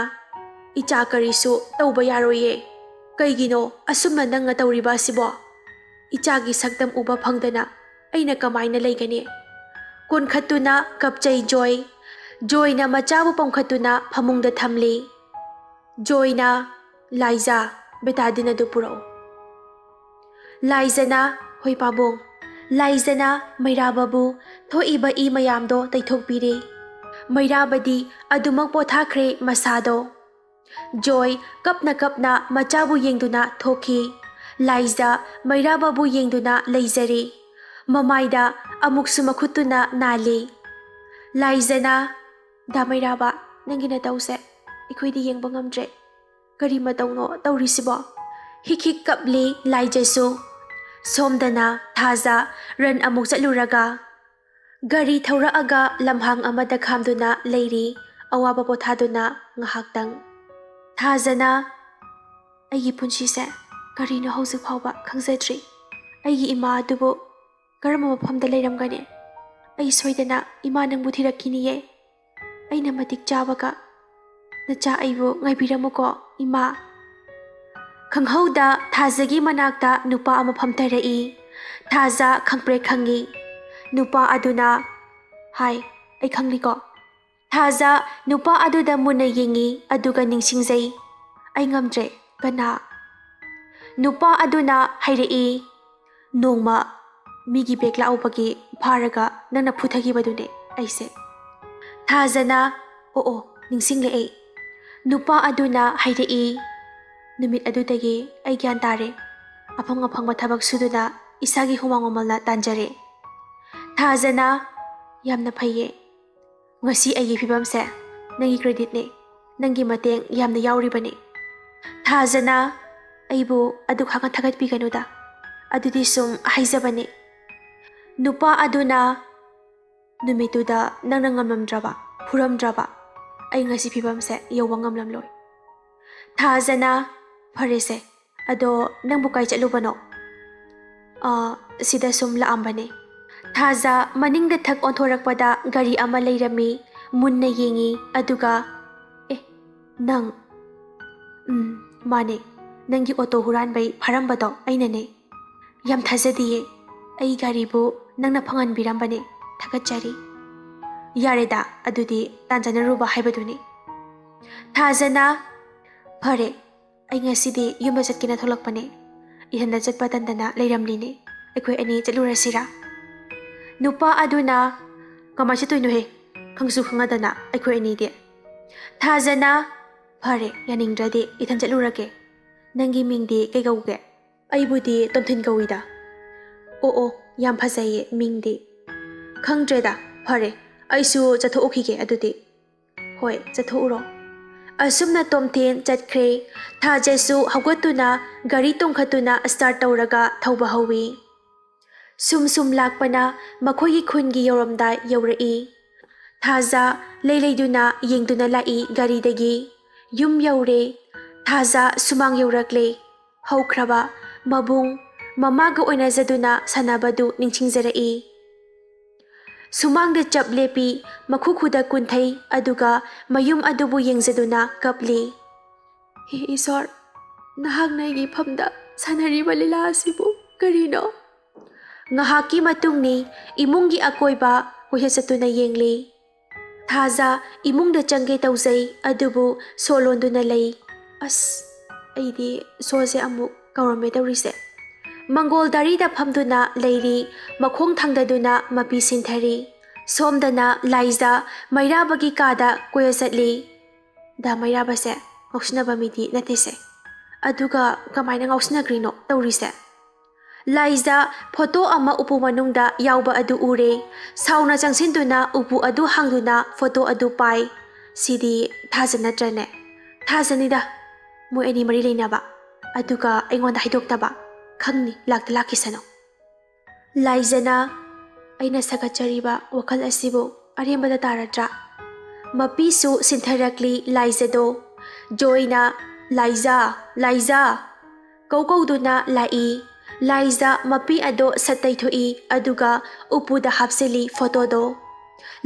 ꯏꯆꯥ ꯀꯔꯤꯁꯨ ꯇꯧꯕ ꯌꯥꯔꯣꯏꯌꯦ. ꯀꯩꯒꯤꯅꯣ ꯑꯁꯨꯝꯅ ꯅꯪꯅ ꯇꯧꯔꯤꯕ ꯑꯁꯤꯕꯣ? ꯏꯆꯥꯒꯤ ꯁꯛꯇꯝ ꯎꯕ ꯐꯪꯗꯅ ꯑꯩꯅ ꯀꯃꯥꯏꯅ ꯂꯩꯒꯅꯤ? ꯀꯣꯟꯈꯠꯇꯨꯅ ꯀꯞꯆꯩ ꯖꯣꯏ. ꯖꯣꯏꯅ ꯃꯆꯥꯕꯨ ꯄꯝꯈꯠꯇꯨꯅ ꯐꯃꯨꯡꯗ ꯊꯝꯂꯤ. ꯖꯣꯏꯅ, ꯂꯥꯏꯖꯥ, ꯕꯦꯇꯥꯗꯤꯟ ꯑꯗꯨ ꯄꯨꯔꯛꯎ. ꯂꯥꯏꯖꯅ, ꯍꯣꯏ ꯄꯥꯕꯨꯡ. ꯂꯥꯏꯖꯅ ꯃꯩꯔꯥꯕꯕꯨ ꯊꯣꯛꯏꯕ ꯏ ꯃꯌꯥꯝꯗꯣ ꯇꯩꯊꯣꯛꯄꯤꯔꯤ. ꯃꯩꯔꯥꯕꯗꯤ ꯑꯗꯨꯃꯛ ꯄꯣꯊꯥꯈ꯭ꯔꯦ ꯃꯁꯥꯗꯣ. ꯖꯣꯏ ꯀꯞꯅ ꯀꯞꯅ ꯃꯆꯥꯕꯨ ꯌꯦꯡꯗꯨꯅ ꯊꯣꯛꯈꯤ. ꯂꯥꯏꯖꯥ ꯃꯩꯔꯥꯕꯕꯨ ꯌꯦꯡꯗꯨꯅ ꯂꯩꯖꯔꯤ. ꯃꯃꯥꯏꯗ ꯑꯃꯨꯛꯁꯨ ꯃꯈꯨꯠꯇꯨꯅ ꯅꯥꯜꯂꯤ. ꯂꯥꯏꯖꯅ, ꯗꯥ ꯃꯩꯔꯥꯕ, ꯅꯪꯒꯤ ꯅꯇꯧꯁꯦ ꯑꯩꯈꯣꯏꯗꯤ ꯌꯦꯡꯕ ꯉꯝꯗ꯭ꯔꯦ. ꯀꯔꯤ ꯃꯇꯧꯅꯣ ꯇꯧꯔꯤꯁꯤꯕꯣ? ꯍꯤꯛ ꯍꯤꯛ ꯀꯞꯂꯤ ꯂꯥꯏꯖꯁꯨ. ꯁꯣꯝꯗꯅ ꯊꯥꯖ ꯔꯟ ꯑꯃꯨꯛ ꯆꯠꯂꯨꯔꯒ ꯒꯥꯔꯤ ꯊꯧꯔꯛꯑꯒ ꯂꯝꯍꯥꯡ ꯑꯃꯗ ꯈꯥꯝꯗꯨꯅ ꯂꯩꯔꯤ, ꯑꯋꯥꯕ ꯄꯣꯊꯥꯗꯨꯅ ꯉꯥꯏꯍꯥꯛꯇꯪ. ꯊꯥꯖꯅ, ꯑꯩꯒꯤ ꯄꯨꯟꯁꯤꯁꯦ ꯀꯔꯤꯅꯣ ꯍꯧꯖꯤꯛ ꯐꯥꯎꯕ ꯈꯪꯖꯗ꯭ꯔꯤ. ꯑꯩꯒꯤ ꯏꯃꯥ ꯑꯗꯨꯕꯨ ꯀꯔꯝꯕ ꯃꯐꯝꯗ ꯂꯩꯔꯝꯒꯅꯤ? ꯑꯩ ꯁꯣꯏꯗꯅ ꯏꯃꯥ ꯅꯪꯕꯨ ꯊꯤꯔꯛꯈꯤꯅꯤꯌꯦ. ꯑꯩꯅ ꯃꯇꯤꯛ ꯆꯥꯕꯒ ꯅꯆꯥ ꯑꯩꯕꯨ ꯉꯥꯏꯕꯤꯔꯝꯃꯨꯀꯣ ꯏꯃꯥ. ꯈꯪꯍꯧꯗ ꯊꯥꯖꯒꯤ ꯃꯅꯥꯛꯇ ꯅꯨꯄꯥ ꯑꯃ ꯐꯝꯊꯔꯛꯏ. ꯊꯥꯖ ꯈꯪꯄ꯭ꯔꯦꯛ ꯈꯪꯉꯤ. ꯅꯨꯄꯥ ꯑꯗꯨꯅ, ꯍꯥꯏ, ꯑꯩ ꯈꯪꯂꯤꯀꯣ. ꯊꯥꯖ ꯅꯨꯄꯥ ꯑꯗꯨꯗ ꯃꯨꯟꯅ ꯌꯦꯡꯉꯤ, ꯑꯗꯨꯒ ꯅꯤꯡꯁꯤꯡꯖꯩ. ꯑꯩ ꯉꯝꯗ꯭ꯔꯦ, ꯀꯅꯥ? ꯅꯨꯄꯥ ꯑꯗꯨꯅ ꯍꯥꯏꯔꯛꯏ. ꯅꯣꯡꯃ ꯃꯤꯒꯤ ꯕꯦꯛ ꯂꯥꯛꯎꯕꯒꯤ ꯐꯥꯔꯒ ꯅꯪꯅ ꯐꯨꯊꯈꯤꯕꯗꯨꯅꯦ ꯑꯩꯁꯦ. ꯊꯥꯖꯅ, ꯑꯣ, ꯅꯤꯡꯁꯤꯡꯂꯛꯑꯦ. ꯅꯨꯄꯥ ꯑꯗꯨꯅ ꯍꯥꯏꯔꯛꯏ. ꯅꯨꯃꯤꯠ ꯑꯗꯨꯗꯒꯤ ꯑꯩ ꯒ꯭ꯌꯥꯟ ꯇꯥꯔꯦ. ꯑꯐꯪ ꯑꯐꯪꯕ ꯊꯕꯛ ꯁꯨꯗꯨꯅ ꯏꯁꯥꯒꯤ ꯍꯨꯃꯥꯡ ꯃꯃꯜꯅ ꯇꯥꯟꯖꯔꯦ꯫ ꯊꯥꯖꯅ ꯌꯥꯝꯅ ꯐꯩꯌꯦ꯫ ꯉꯁꯤ ꯑꯩꯒꯤ ꯐꯤꯕꯝꯁꯦ ꯅꯪꯒꯤ ꯀ꯭ꯔꯦꯗꯤꯠꯅꯦ, ꯅꯪꯒꯤ ꯃꯇꯦꯡ ꯌꯥꯝꯅ ꯌꯥꯎꯔꯤꯕꯅꯤ꯫ ꯊꯥꯖꯅ ꯑꯩꯕꯨ ꯑꯗꯨꯛ ꯍꯥꯛꯅ ꯊꯥꯒꯠꯄꯤꯒꯅꯨꯗ, ꯑꯗꯨꯗꯤ ꯁꯨꯝ ꯍꯥꯏꯖꯕꯅꯤ꯫ ꯅꯨꯄꯥ ꯑꯗꯨꯅ ꯅꯨꯃꯤꯠꯇꯨꯗ ꯅꯪꯅ ꯉꯝꯂꯝꯗ꯭ꯔꯕ, ꯐꯨꯔꯝꯗ꯭ꯔꯕ ꯑꯩ ꯉꯁꯤ ꯐꯤꯕꯝꯁꯦ ꯌꯧꯕ ꯉꯝꯂꯝꯂꯣꯏ꯫ ꯊꯥꯖꯅ ꯐꯔꯦꯁꯦ, ꯑꯗꯣ ꯅꯪꯕꯨ ꯀꯥꯏ ꯆꯠꯂꯨꯕꯅꯣ? ꯁꯤꯗ ꯁꯨꯝ ꯂꯥꯛꯑꯝꯕꯅꯦ꯫ ꯊꯥꯖ ꯃꯅꯤꯡꯗ ꯊꯛ ꯑꯣꯟꯊꯣꯔꯛꯄꯗ ꯒꯥꯔꯤ ꯑꯃ ꯂꯩꯔꯝꯃꯤ꯫ ꯃꯨꯟꯅ ꯌꯦꯡꯉꯤ ꯑꯗꯨꯒ ꯅꯪ, ꯃꯥꯅꯦ, ꯅꯪꯒꯤ ꯑꯣꯇꯣ ꯍꯨꯔꯥꯟꯕꯩ ꯐꯥꯔꯝꯕꯗꯣ ꯑꯩꯅꯅꯦ꯫ ꯌꯥꯝ ꯊꯥꯖꯗꯤꯌꯦ, ꯑꯩ ꯒꯥꯔꯤꯕꯨ ꯅꯪꯅ ꯐꯪꯍꯟꯕꯤꯔꯝꯕꯅꯦ, ꯊꯥꯒꯠꯆꯔꯤ꯫ ꯌꯥꯔꯦꯗ, ꯑꯗꯨꯗꯤ ꯇꯥꯟꯖꯅꯔꯨꯕ ꯍꯥꯏꯕꯗꯨꯅꯤ꯫ ꯊꯥꯖꯅ ꯐꯔꯦ, ꯑꯩ ꯉꯁꯤꯗꯤ ꯌꯨꯝꯗ ꯆꯠꯀꯦꯅ ꯊꯣꯛꯂꯛꯄꯅꯦ, ꯏꯊꯟꯗ ꯆꯠꯄ ꯇꯟꯗꯅ ꯂꯩꯔꯝꯂꯤꯅꯦ, ꯑꯩꯈꯣꯏ ꯑꯅꯤ ꯆꯠꯂꯨꯔꯁꯤꯔꯥ? ꯅꯨꯄꯥ ꯑꯗꯨꯅ ꯀꯃꯥꯏ ꯆꯠꯇꯣꯏꯅꯣꯍꯦ, ꯈꯪꯁꯨ ꯈꯪꯉꯗꯅ ꯑꯩꯈꯣꯏ ꯑꯅꯤꯗꯤ? ꯊꯥꯖꯅ ꯐꯔꯦ, ꯌꯥꯅꯤꯡꯗ꯭ꯔꯗꯤ ꯏꯊꯟ ꯆꯠꯂꯨꯔꯒꯦ꯫ ꯅꯪꯒꯤ ꯃꯤꯡꯗꯤ ꯀꯩ ꯀꯧꯒꯦ? ꯑꯩꯕꯨꯗꯤ ꯇꯣꯝꯊꯤꯟ ꯀꯧꯏꯗ꯫ ꯑꯣ, ꯌꯥꯝ ꯐꯖꯩꯌꯦ ꯃꯤꯡꯗꯤ꯫ ꯈꯪꯗ꯭ꯔꯦꯗ, ꯐꯔꯦ, ꯑꯩꯁꯨ ꯆꯠꯊꯣꯛꯎꯈꯤꯒꯦ ꯑꯗꯨꯗꯤ꯫ ꯍꯣꯏ, ꯆꯠꯊꯣꯛꯎꯔꯣ꯫ ꯑꯁꯨꯝꯅ ꯇꯣꯝꯊꯤꯟ ꯆꯠꯈ꯭ꯔꯦ꯫ ꯊꯥꯖꯁꯨ ꯍꯧꯒꯠꯇꯨꯅ ꯒꯥꯔꯤ ꯇꯣꯡꯈꯠꯇꯨꯅ ꯁ꯭ꯇꯥꯔꯠ ꯇꯧꯔꯒ ꯊꯧꯕ ꯍꯧꯏ꯫ ꯁꯨꯝ ꯂꯥꯛꯄꯅ ꯃꯈꯣꯏꯒꯤ ꯈꯨꯟꯒꯤ ꯌꯧꯔꯝꯗꯥꯏ ꯌꯧꯔꯛꯏ꯫ ꯊꯥꯖ ꯂꯩꯗꯨꯅ ꯌꯦꯡꯗꯨꯅ ꯂꯥꯛꯏ ꯒꯥꯔꯤꯗꯒꯤ꯫ ꯌꯨꯝ ꯌꯧꯔꯦ꯫ ꯊꯥꯖ ꯁꯨꯃꯥꯡ ꯌꯧꯔꯛꯂꯦ꯫ ꯍꯧꯈ꯭ꯔꯕ ꯃꯕꯨꯡ ꯃꯃꯥꯒ ꯑꯣꯏꯅꯖꯗꯨꯅ ꯁꯥꯟꯅꯕꯗꯨ ꯅꯤꯡꯁꯤꯡꯖꯔꯛꯏ꯫ ꯁꯨꯃꯥꯡꯗ ꯆꯞ ꯂꯦꯞꯄꯤ, ꯃꯈꯨ-ꯈꯨꯗ ꯀꯨꯟꯊꯩ ꯑꯗꯨꯒ ꯃꯌꯨꯝ ꯑꯗꯨꯕꯨ ꯌꯦꯡꯖꯗꯨꯅ ꯀꯞꯂꯤ꯫ ꯍꯦ ꯏꯁ꯭ꯋꯔ, ꯅꯍꯥꯛꯅ ꯑꯩꯒꯤ ꯏꯐꯝꯗ ꯁꯥꯟꯅꯔꯤꯕ ꯂꯤꯂꯥ ꯑꯁꯤꯕꯨ ꯀꯔꯤꯅꯣ? ꯉꯥꯏꯍꯥꯛꯀꯤ ꯃꯇꯨꯡꯅꯤ ꯏꯃꯨꯡꯒꯤ ꯑꯀꯣꯏꯕ ꯀꯣꯏꯆꯠ ꯆꯠꯇꯨꯅ ꯌꯦꯡꯂꯤ꯫ ꯊꯥꯖ ꯏꯃꯨꯡꯗ ꯆꯪꯒꯦ ꯇꯧꯖꯩ, ꯑꯗꯨꯕꯨ ꯁꯣ ꯂꯣꯟꯗꯨꯅ ꯂꯩ꯫ ꯑꯁ, ꯑꯩꯗꯤ ꯁꯣꯁꯦ ꯑꯃꯨꯛ ꯀꯧꯔꯝꯃꯦ ꯇꯧꯔꯤꯁꯦ꯫ ꯃꯪꯒꯣꯜ ꯗꯥꯔꯤꯗ ꯐꯝꯗꯨꯅ ꯂꯩꯔꯤ, ꯃꯈꯣꯡ ꯊꯥꯡꯗꯗꯨꯅ ꯃꯄꯤ ꯁꯤꯟꯊꯔꯤ꯫ ꯁꯣꯝꯗꯅ ꯂꯥꯏꯖ ꯃꯩꯔꯥꯕꯒꯤ ꯀꯥꯗ ꯀꯣꯏꯆꯠ ꯆꯠꯂꯤ꯫ ꯗꯥ ꯃꯩꯔꯥꯕꯁꯦ ꯉꯥꯎꯁꯤꯟꯅꯕ ꯃꯤꯗꯤ ꯅꯠꯇꯦꯁꯦ, ꯑꯗꯨꯒ ꯀꯃꯥꯏꯅ ꯉꯥꯎꯁꯤꯟꯅꯈ꯭ꯔꯤꯅꯣ ꯇꯧꯔꯤꯁꯦ? ꯂꯥꯏꯖ ꯐꯣꯇꯣ ꯑꯃ ꯎꯄꯨ ꯃꯅꯨꯡꯗ ꯌꯥꯎꯕ ꯑꯗꯨ ꯎꯔꯦ꯫ ꯁꯥꯎꯅ ꯆꯪꯁꯤꯟꯗꯨꯅ ꯎꯄꯨ ꯑꯗꯨ ꯍꯥꯡꯗꯨꯅ ꯐꯣꯇꯣ ꯑꯗꯨ ꯄꯥꯏ꯫ ꯁꯤꯗꯤ ꯊꯥꯖ ꯅꯠꯇ꯭ꯔꯅꯦ? ꯊꯥꯖꯅꯤꯗ, ꯃꯣꯏ ꯑꯅꯤ ꯃꯔꯤ ꯂꯩꯅꯕ, ꯑꯗꯨꯒ ꯑꯩꯉꯣꯟꯗ ꯍꯥꯏꯗꯣꯛꯇꯕ, ꯈꯪꯅꯤ ꯂꯥꯛꯇ ꯂꯥꯛꯈꯤꯁꯅꯨ꯫ ꯂꯥꯏꯖꯅ ꯑꯩꯅ ꯁꯥꯒꯠꯆꯔꯤꯕ ꯋꯥꯈꯜ ꯑꯁꯤꯕꯨ ꯑꯔꯦꯝꯕꯗ ꯇꯥꯔꯗ꯭ꯔꯥ? ꯃꯄꯤꯁꯨ ꯁꯤꯟꯊꯔꯛꯂꯤ ꯂꯥꯏꯖꯗꯣ꯫ ꯖꯣꯏꯅ ꯂꯥꯏꯖ, ꯂꯥꯏꯖ ꯀꯧꯗꯨꯅ ꯂꯥꯛꯏ꯫ ꯂꯥꯏꯖ ꯃꯄꯤ ꯑꯗꯣ ꯁꯠ ꯇꯩꯊꯣꯛꯏ ꯑꯗꯨꯒ ꯎꯄꯨꯗ ꯍꯥꯞꯆꯤꯜꯂꯤ ꯐꯣꯇꯣꯗꯣ꯫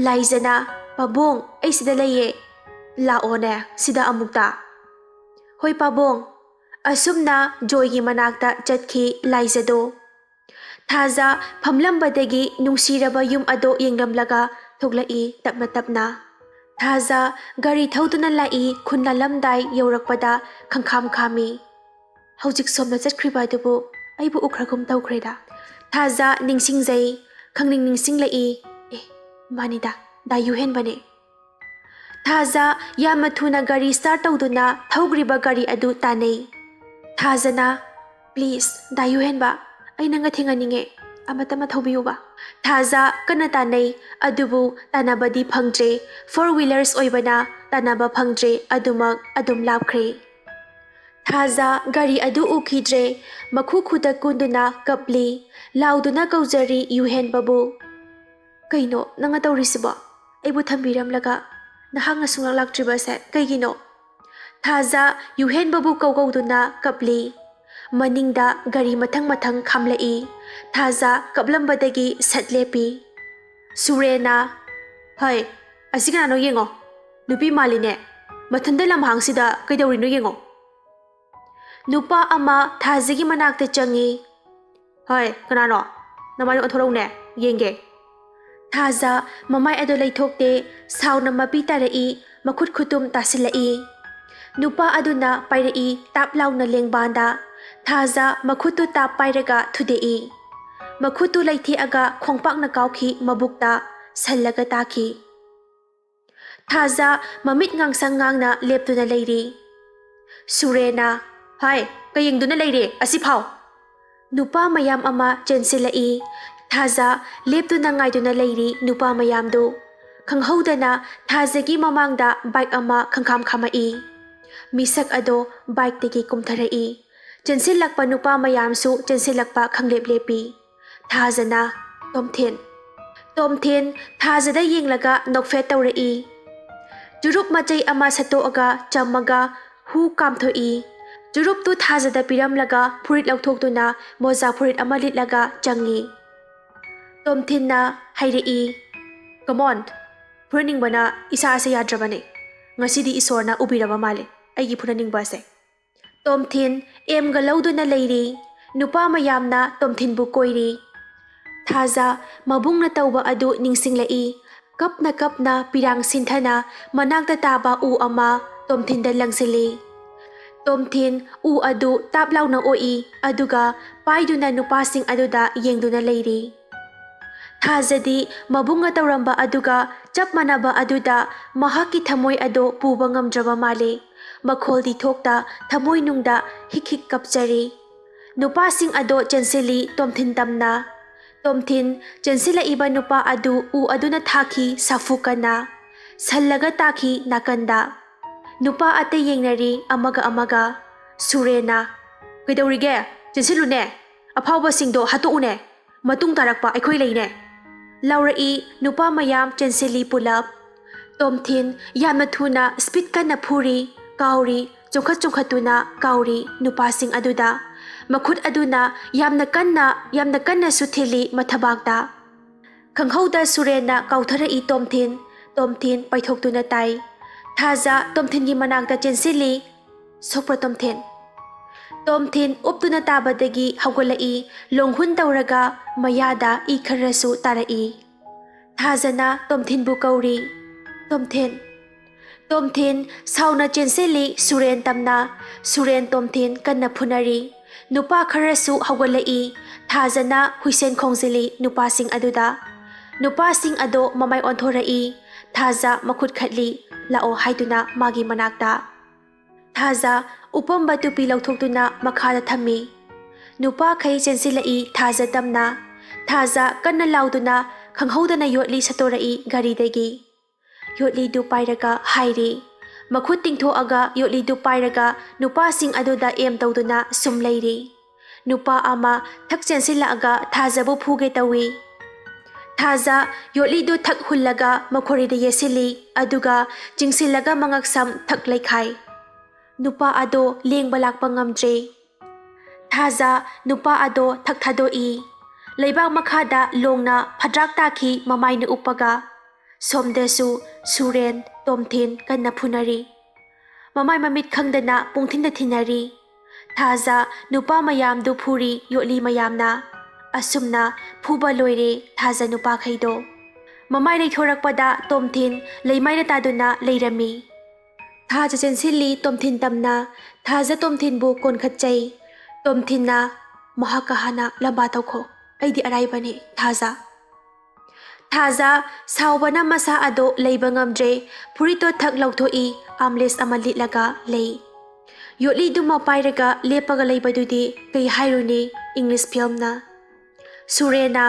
ꯂꯥꯏꯖꯅ ꯄꯥꯕꯨꯡ, ꯑꯩ ꯁꯤꯗ ꯂꯩꯌꯦ, ꯂꯥꯛꯑꯣꯅꯦ ꯁꯤꯗ ꯑꯃꯨꯛꯇ꯫ ꯍꯣꯏ ꯄꯥꯕꯨꯡ꯫ ꯑꯁꯨꯝꯅ ꯖꯣꯏꯒꯤ ꯃꯅꯥꯛꯇ ꯆꯠꯈꯤ ꯂꯥꯏꯖꯗꯣ꯫ ꯊꯥꯖ ꯐꯝꯂꯝꯕꯗꯒꯤ ꯅꯨꯡꯁꯤꯔꯕ ꯌꯨꯝ ꯑꯗꯣ ꯌꯦꯡꯂꯝꯂꯒ ꯊꯣꯛꯂꯛꯏ ꯇꯞꯅ ꯇꯞꯅ꯫ ꯊꯥꯖ ꯒꯥꯔꯤ ꯊꯧꯗꯨꯅ ꯂꯥꯛꯏ꯫ ꯈꯨꯟ ꯂꯥꯜꯂꯝꯗꯥꯏ ꯌꯧꯔꯛꯄꯗ ꯈꯪꯈꯥꯝ ꯈꯥꯝꯃꯤ꯫ ꯍꯧꯖꯤꯛ ꯁꯣꯝꯗ ꯆꯠꯈ꯭ꯔꯤꯕ ꯑꯗꯨꯕꯨ ꯑꯩꯕꯨ ꯎꯈ꯭ꯔꯒꯨꯝ ꯇꯧꯈ꯭ꯔꯦꯗ꯫ ꯊꯥꯖ ꯅꯤꯡꯁꯤꯡꯖꯩ, ꯈꯪꯅꯤꯡ ꯅꯤꯡꯁꯤꯡꯂꯛꯏ꯫ ꯃꯥꯅꯤꯗ, ꯗꯥ ꯌꯨꯍꯦꯟꯕꯅꯦ꯫ ꯊꯥꯖ ꯌꯥꯝꯅ ꯊꯨꯅ ꯒꯥꯔꯤ ꯁ꯭ꯇꯥꯔꯠ ꯇꯧꯗꯨꯅ ꯊꯧꯒ꯭ꯔꯤꯕ ꯒꯥꯔꯤ ꯑꯗꯨ ꯇꯥꯟꯅꯩ꯫ ꯊꯥꯖꯅ ꯄ꯭ꯂꯤꯖ ꯗꯥ ꯌꯨꯍꯦꯟꯕ, ꯑꯩ ꯅꯪꯒ ꯊꯦꯡꯅꯅꯤꯡꯉꯦ, ꯑꯃꯇ ꯊꯧꯕꯤꯌꯨꯕ꯫ ꯊꯥꯖ ꯀꯟꯅ ꯇꯥꯟꯅꯩ, ꯑꯗꯨꯕꯨ ꯇꯥꯟꯅꯕꯗꯤ ꯐꯪꯗ꯭ꯔꯦ꯫ 4 ꯋꯤꯂꯔꯁ ꯑꯣꯏꯕꯅ ꯇꯥꯟꯅꯕ ꯐꯪꯗ꯭ꯔꯦ, ꯑꯗꯨꯃꯛ ꯑꯗꯨꯝ ꯂꯥꯞꯈ꯭ꯔꯦ꯫ ꯊꯥꯖ ꯒꯥꯔꯤ ꯑꯗꯨ ꯎꯈꯤꯗ꯭ꯔꯦ꯫ ꯃꯈꯨ-ꯈꯨꯗ ꯀꯨꯟꯗꯨꯅ ꯀꯞꯂꯤ, ꯂꯥꯎꯗꯨꯅ ꯀꯧꯖꯔꯤ ꯌꯨꯍꯦꯟꯕꯕꯨ꯫ ꯀꯩꯅꯣ ꯅꯪꯅ ꯇꯧꯔꯤꯁꯤꯕꯣ? ꯑꯩꯕꯨ ꯊꯝꯕꯤꯔꯝꯂꯒ ꯅꯍꯥꯛꯅ ꯁꯨꯡꯂꯥꯛ ꯂꯥꯛꯇ꯭ꯔꯤꯕꯁꯦ ꯀꯩꯒꯤꯅꯣ? ꯊꯥꯖ ꯌꯨꯍꯦꯟꯕꯕꯨ ꯀꯧꯗꯨꯅ ꯀꯞꯂꯤ꯫ ꯃꯅꯤꯡꯗ ꯒꯥꯔꯤ ꯃꯊꯪ ꯈꯥꯝꯂꯛꯏ꯫ ꯊꯥꯖ ꯀꯞꯂꯝꯕꯗꯒꯤ ꯁꯠ ꯂꯦꯞꯄꯤ꯫ ꯁꯨꯔꯦꯅ ꯍꯩ, ꯑꯁꯤ ꯀꯅꯥꯅꯣ ꯌꯦꯡꯉꯣ, ꯅꯨꯄꯤ ꯃꯥꯜꯂꯤꯅꯦ, ꯃꯊꯟꯇ ꯂꯝꯍꯥꯡꯁꯤꯗ ꯀꯩꯗꯧꯔꯤꯅꯣ ꯌꯦꯡꯉꯣ꯫ ꯅꯨꯄꯥ ꯑꯃ ꯊꯥꯖꯒꯤ ꯃꯅꯥꯛꯇ ꯆꯪꯉꯤ꯫ ꯍꯩ, ꯀꯅꯥꯅꯣ? ꯅꯃꯥꯏ ꯑꯣꯟꯊꯣꯔꯛꯎꯅꯦ, ꯌꯦꯡꯒꯦ꯫ ꯊꯥꯖ ꯃꯃꯥꯏ ꯑꯗꯨ ꯂꯩꯊꯣꯛꯇꯦ꯫ ꯁꯥꯎꯅ ꯃꯄꯤ ꯇꯥꯔꯛꯏ, ꯃꯈꯨꯠ ꯈꯨꯇꯨꯝ ꯇꯥꯁꯤꯜꯂꯛꯏ꯫ ꯅꯨꯄꯥ ꯑꯗꯨꯅ ꯄꯥꯏꯔꯛꯏ ꯇꯥꯞ ꯂꯥꯎꯅ ꯂꯦꯡꯕꯥꯟꯗ꯫ ꯊꯥꯖ ꯃꯈꯨꯠꯇꯨ ꯇꯥꯞ ꯄꯥꯏꯔꯒ ꯊꯨꯗꯦꯛꯏ꯫ ꯃꯈꯨꯠꯇꯨ ꯂꯩꯊꯦꯛꯑꯒ ꯈꯣꯡꯄꯥꯛꯅ ꯀꯥꯎꯈꯤ ꯃꯕꯨꯛꯇ, ꯁꯜꯂꯒ ꯇꯥꯈꯤ꯫ ꯊꯥꯖ ꯃꯃꯤꯠ ꯉꯥꯡꯁꯪ ꯉꯥꯡꯅ ꯂꯦꯞꯇꯨꯅ ꯂꯩꯔꯤ꯫ ꯁꯨꯔꯦꯅ ꯍꯥꯏ, ꯀꯩ ꯌꯦꯡꯗꯨꯅ ꯂꯩꯔꯤ, ꯑꯁꯤ ꯐꯥꯎ꯫ ꯅꯨꯄꯥ ꯃꯌꯥꯝ ꯑꯃ ꯆꯦꯟꯁꯤꯜꯂꯛꯏ꯫ ꯊꯥꯖ ꯂꯦꯞꯇꯨꯅ ꯉꯥꯏꯗꯨꯅ ꯂꯩꯔꯤ ꯅꯨꯄꯥ ꯃꯌꯥꯝꯗꯨ꯫ ꯈꯪꯍꯧꯗꯅ ꯊꯥꯖꯒꯤ ꯃꯃꯥꯡꯗ ꯕꯥꯏꯛ ꯑꯃ ꯈꯪꯈꯥꯝ ꯈꯥꯝꯃꯛꯏ꯫ ꯃꯤꯁꯛ ꯑꯗꯣ ꯕꯥꯏꯛꯇꯒꯤ ꯀꯨꯝꯊꯔꯛꯏ꯫ ꯆꯦꯟꯁꯤꯜꯂꯛꯄ ꯅꯨꯄꯥ ꯃꯌꯥꯝꯁꯨ ꯆꯦꯟꯁꯤꯜꯂꯛꯄ ꯈꯪꯂꯦꯞ ꯂꯦꯞꯄꯤ꯫ ꯊꯥꯖꯅ ꯇꯣꯝꯊꯤꯟ ꯇꯣꯝꯊꯤꯟ ꯊꯥꯖꯗ ꯌꯦꯡꯂꯒ ꯅꯣꯛꯐꯦꯠ ꯇꯧꯔꯛꯏ꯫ ꯆꯨꯔꯨꯞ ꯃꯆꯩ ꯑꯃ ꯁꯠꯇꯣꯛꯑꯒ ꯆꯝꯃꯒ ꯍꯨ ꯀꯥꯝꯊꯣꯛꯏ꯫ ꯆꯨꯔꯨꯞꯇꯨ ꯊꯥꯖꯗ ꯄꯤꯔꯝꯂꯒ ꯐꯨꯔꯤꯠ ꯂꯧꯊꯣꯛꯇꯨꯅ ꯃꯣꯖꯥ ꯐꯨꯔꯤꯠ ꯑꯃ ꯂꯤꯠꯂꯒ ꯆꯪꯉꯤ꯫ ꯇꯣꯝꯊꯤꯟꯅ ꯍꯥꯏꯔꯛꯏ, "ꯀꯃꯣꯟ, ꯐꯨꯔꯅꯤꯡꯕꯅ ꯏꯁꯥꯁꯦ ꯌꯥꯗ꯭ꯔꯕꯅꯦ꯫ ꯉꯁꯤꯗꯤ ꯏꯁꯣꯔꯅ ꯎꯕꯤꯔꯕ ꯃꯥꯜꯂꯦ ꯑꯩꯒꯤ ꯐꯨꯔꯅꯤꯡꯕ ꯑꯁꯦ"꯫ ꯇꯣꯝꯊꯤꯟ ꯑꯦꯝꯒ ꯂꯧꯗꯨꯅ ꯂꯩꯔꯤ꯫ ꯅꯨꯄꯥ ꯃꯌꯥꯝꯅ ꯇꯣꯝꯊꯤꯟꯕꯨ ꯀꯣꯏꯔꯤ꯫ ꯊꯥꯖ ꯃꯕꯨꯡꯅ ꯇꯧꯕ ꯑꯗꯨ ꯅꯤꯡꯁꯤꯡꯂꯛꯏ꯫ ꯀꯞꯅ ꯀꯞꯅ ꯄꯤꯔꯥꯡ ꯁꯤꯟꯊꯅ ꯃꯅꯥꯛꯇ ꯇꯥꯕ ꯎ ꯑꯃ ꯇꯣꯝꯊꯤꯟꯗ ꯂꯪꯁꯤꯜꯂꯤ꯫ ꯇꯣꯝꯊꯤꯟ ꯎ ꯑꯗꯨ ꯇꯥꯞ ꯂꯥꯎꯅ ꯑꯣꯛꯏ ꯑꯗꯨꯒ ꯄꯥꯏꯗꯨꯅ ꯅꯨꯄꯥꯁꯤꯡ ꯑꯗꯨꯗ ꯌꯦꯡꯗꯨꯅ ꯂꯩꯔꯤ꯫ ꯊꯥꯖꯗꯤ ꯃꯕꯨꯡꯅ ꯇꯧꯔꯝꯕ ꯑꯗꯨꯒ ꯆꯞ ꯃꯥꯟꯅꯕ ꯑꯗꯨꯗ ꯃꯍꯥꯛꯀꯤ ꯊꯃꯣꯏ ꯑꯗꯨ ꯄꯨꯕ ꯉꯝꯗ꯭ꯔꯕ ꯃꯥꯜꯂꯤ꯫ ꯃꯈꯣꯜꯗꯤ ꯊꯣꯛꯇ ꯊꯃꯣꯏꯅꯨꯡꯗ ꯍꯤꯛ ꯍꯤꯛ ꯀꯞꯆꯔꯤ꯫ ꯅꯨꯄꯥꯁꯤꯡ ꯑꯗꯣ ꯆꯦꯟꯁꯤꯜꯂꯤ ꯇꯣꯝꯊꯤꯟ ꯇꯝꯅ꯫ ꯇꯣꯝꯊꯤꯟ ꯆꯦꯟꯁꯤꯜꯂꯛꯏꯕ ꯅꯨꯄꯥ ꯑꯗꯨ ꯎ ꯑꯗꯨꯅ ꯊꯥꯈꯤ ꯁꯥꯐꯨ ꯀꯟꯅ꯫ ꯁꯜꯂꯒ ꯇꯥꯈꯤ ꯅꯥꯀꯟꯗ꯫ ꯅꯨꯄꯥ ꯑꯇꯩ ꯌꯦꯡꯅꯔꯤ ꯑꯃꯒ ꯑꯃꯒ꯫ ꯁꯨꯔꯦꯟꯅ, "ꯀꯩꯗꯧꯔꯤꯒꯦ? ꯆꯦꯟꯁꯤꯜꯂꯨꯅꯦ! ꯑꯐꯥꯎꯕꯁꯤꯡꯗꯣ ꯍꯥꯠꯇꯣꯛꯎꯅꯦ! ꯃꯇꯨꯡ ꯇꯥꯔꯛꯄ ꯑꯩꯈꯣꯏ ꯂꯩꯅꯦ"꯫ ꯂꯥꯎꯔꯛꯏ ꯅꯨꯄꯥ ꯃꯌꯥꯝ ꯆꯦꯟꯁꯤꯜꯂꯤ ꯄꯨꯂꯞ꯫ ꯇꯣꯝꯊꯤꯟ ꯌꯥꯝꯅ ꯊꯨꯅ ꯁ꯭ꯄꯤꯗ ꯀꯟꯅ ꯐꯨꯔꯤ, ꯀꯥꯎꯔꯤ, ꯆꯣꯡꯈꯠꯇꯨꯅ ꯀꯥꯎꯔꯤ ꯅꯨꯄꯥꯁꯤꯡ ꯑꯗꯨꯗ꯫ ꯃꯈꯨꯠ ꯑꯗꯨꯅ ꯌꯥꯝꯅ ꯀꯟꯅꯁꯨ ꯊꯤꯜꯂꯤ ꯃꯊꯕꯥꯛꯇ꯫ ꯈꯪꯍꯧꯗ ꯁꯨꯔꯦꯟꯅ ꯀꯥꯎꯊꯔꯛꯏ ꯇꯣꯝꯊꯤꯟ꯫ ꯇꯣꯝꯊꯤꯟ ꯄꯥꯏꯊꯣꯛꯇꯨꯅ ꯇꯥꯏ꯫ ꯊꯥꯖ ꯇꯣꯝꯊꯤꯟꯒꯤ ꯃꯅꯥꯛꯇ ꯆꯦꯟꯁꯤꯜꯂꯤ꯫ "ꯁꯣꯛꯄ꯭ꯔꯥ ꯇꯣꯝꯊꯤꯟ"꯫ ꯇꯣꯝꯊꯤꯟ ꯎꯞꯇꯨꯅ ꯇꯥꯕꯗꯒꯤ ꯍꯧꯒꯠꯂꯛꯏ ꯂꯣꯡꯍꯨꯟ ꯇꯧꯔꯒ ꯃꯌꯥꯗ ꯏ ꯈꯔꯁꯨ ꯇꯥꯔꯛꯏ꯫ ꯊꯥꯖꯅ ꯇꯣꯝꯊꯤꯟꯕꯨ ꯀꯧꯔꯤ, "ꯇꯣꯝꯊꯤꯟ"꯫ ꯇꯣꯝꯊꯤꯟ ꯁꯥꯎꯅ ꯆꯦꯟꯁꯤꯜꯂꯤ ꯁꯨꯔꯦꯟ ꯇꯝꯅ꯫ ꯁꯨꯔꯦꯟ ꯇꯣꯝꯊꯤꯟ ꯀꯟꯅ ꯐꯨꯅꯔꯤ꯫ ꯅꯨꯄꯥ ꯈꯔꯁꯨ ꯍꯧꯒꯠꯂꯛꯏ꯫ ꯊꯥꯖꯅ ꯍꯨꯏꯁꯦꯟ ꯈꯣꯡꯖꯤꯜꯂꯤ ꯅꯨꯄꯥꯁꯤꯡ ꯑꯗꯨꯗ꯫ ꯅꯨꯄꯥꯁꯤꯡ ꯑꯗꯣ ꯃꯃꯥꯏ ꯑꯣꯟꯊꯣꯔꯛꯏ꯫ ꯊꯥꯖ ꯃꯈꯨꯠ ꯈꯠꯂꯤ ꯂꯥꯛꯑꯣ ꯍꯥꯏꯗꯨꯅ ꯃꯥꯒꯤ ꯃꯅꯥꯛꯇ꯫ ꯊꯥꯖ ꯎꯞꯄꯝꯕ ꯇꯨꯄꯤ ꯂꯧꯊꯣꯛꯇꯨꯅ ꯃꯈꯥꯗ ꯊꯝꯃꯤ꯫ ꯅꯨꯄꯥꯈꯩ ꯆꯦꯟꯁꯤꯜꯂꯛꯏ ꯊꯥꯖ ꯇꯝꯅ꯫ ꯊꯥꯖ ꯀꯟꯅ ꯂꯥꯎꯗꯨꯅ ꯈꯪꯍꯧꯗꯅ ꯌꯣꯠꯂꯤ ꯁꯠꯇꯣꯔꯛꯏ ꯒꯥꯔꯤꯗꯒꯤ꯫ ꯌꯣꯠꯂꯤꯗꯨ ꯄꯥꯏꯔꯒ ꯍꯥꯏꯔꯤ꯫ ꯃꯈꯨꯠ ꯇꯤꯡꯊꯣꯛꯑꯒ ꯌꯣꯠꯂꯤꯗꯨ ꯄꯥꯏꯔꯒ ꯅꯨꯄꯥꯁꯤꯡ ꯑꯗꯨꯗ ꯑꯦꯝ ꯇꯧꯗꯨꯅ ꯁꯨꯝ ꯂꯩꯔꯤ꯫ ꯅꯨꯄꯥ ꯑꯃ ꯊꯛ ꯆꯦꯟꯁꯤꯜꯂꯛꯑꯒ ꯊꯥꯖꯕꯨ ꯐꯨꯒꯦ ꯇꯧꯏ꯫ ꯊꯥꯖ ꯌꯣꯠꯂꯤꯗꯨ ꯊꯛ ꯍꯨꯜꯂꯒ ꯃꯈꯣꯔꯤꯗ ꯌꯦꯠꯁꯤꯜꯂꯤ ꯑꯗꯨꯒ ꯆꯤꯡꯁꯤꯜꯂꯒ ꯃꯉꯛꯁꯝ ꯊꯛ ꯂꯩꯈꯥꯏ꯫ ꯅꯨꯄꯥ ꯑꯗꯣ ꯂꯦꯡꯕ ꯂꯥꯛꯄ ꯉꯝꯗ꯭ꯔꯦ꯫ ꯊꯥꯖ ꯅꯨꯄꯥ ꯑꯗꯣ ꯊꯛ ꯊꯥꯗꯣꯛꯏ꯫ ꯂꯩꯕꯥꯛ ꯃꯈꯥꯗ ꯂꯣꯡꯅ ꯐꯗ꯭ꯔꯥꯛ ꯇꯥꯈꯤ ꯃꯃꯥꯏꯅ ꯎꯞꯄꯒ꯫ ꯁꯣꯝꯗꯁꯨ ꯁꯨꯔꯦꯟ, ꯇꯣꯝꯊꯤꯟ ꯀꯟꯅ ꯐꯨꯅꯔꯤ꯫ ꯃꯃꯥꯏ ꯃꯃꯤꯠ ꯈꯪꯗꯅ ꯄꯨꯡꯊꯤꯟꯗ ꯊꯤꯟꯅꯔꯤ꯫ ꯊꯥꯖ ꯅꯨꯄꯥ ꯃꯌꯥꯝꯗꯨ ꯐꯨꯔꯤ ꯌꯣꯠꯂꯤ ꯃꯌꯥꯝꯅ꯫ ꯑꯁꯨꯝꯅ ꯐꯨꯕ ꯂꯣꯏꯔꯦ ꯊꯥꯖ ꯅꯨꯄꯥꯈꯩꯗꯣ꯫ ꯃꯃꯥꯏ ꯂꯩꯊꯣꯔꯛꯄꯗ ꯇꯣꯝꯊꯤꯟ ꯂꯩꯃꯥꯏꯅ ꯇꯥꯗꯨꯅ ꯂꯩꯔꯝꯃꯤ꯫ ꯊꯥꯖ ꯆꯦꯟꯁꯤꯜꯂꯤ ꯇꯣꯝꯊꯤꯟ ꯇꯝꯅ꯫ ꯊꯥꯖ ꯇꯣꯝꯊꯤꯟꯕꯨ ꯀꯣꯟꯈꯠꯆꯩ꯫ ꯇꯣꯝꯊꯤꯟꯅ, "ꯃꯍꯥꯛꯀ ꯍꯥꯟꯅ ꯂꯝꯕꯥ ꯇꯧꯈꯣ, ꯑꯩꯗꯤ ꯑꯔꯥꯏꯕꯅꯤ ꯊꯥꯖ"꯫ ꯊꯥꯖ ꯁꯥꯎꯕꯅ ꯃꯁꯥ ꯑꯗꯣ ꯂꯩꯕ ꯉꯝꯗ꯭ꯔꯦ꯫ ꯐꯨꯔꯤꯠꯇꯣ ꯊꯛ ꯂꯧꯊꯣꯛꯏ ꯑꯥꯝꯂꯦꯁ ꯑꯃ ꯂꯤꯠꯂꯒ ꯂꯩ꯫ ꯌꯣꯠꯂꯤꯗꯨꯃ ꯄꯥꯏꯔꯒ ꯂꯦꯞꯄꯒ ꯂꯩꯕꯗꯨꯗꯤ ꯀꯩ ꯍꯥꯏꯔꯨꯅꯤ ꯏꯪꯂꯤꯁ ꯐꯤꯜꯝꯅ꯫ ꯁꯨꯔꯦꯟꯅ,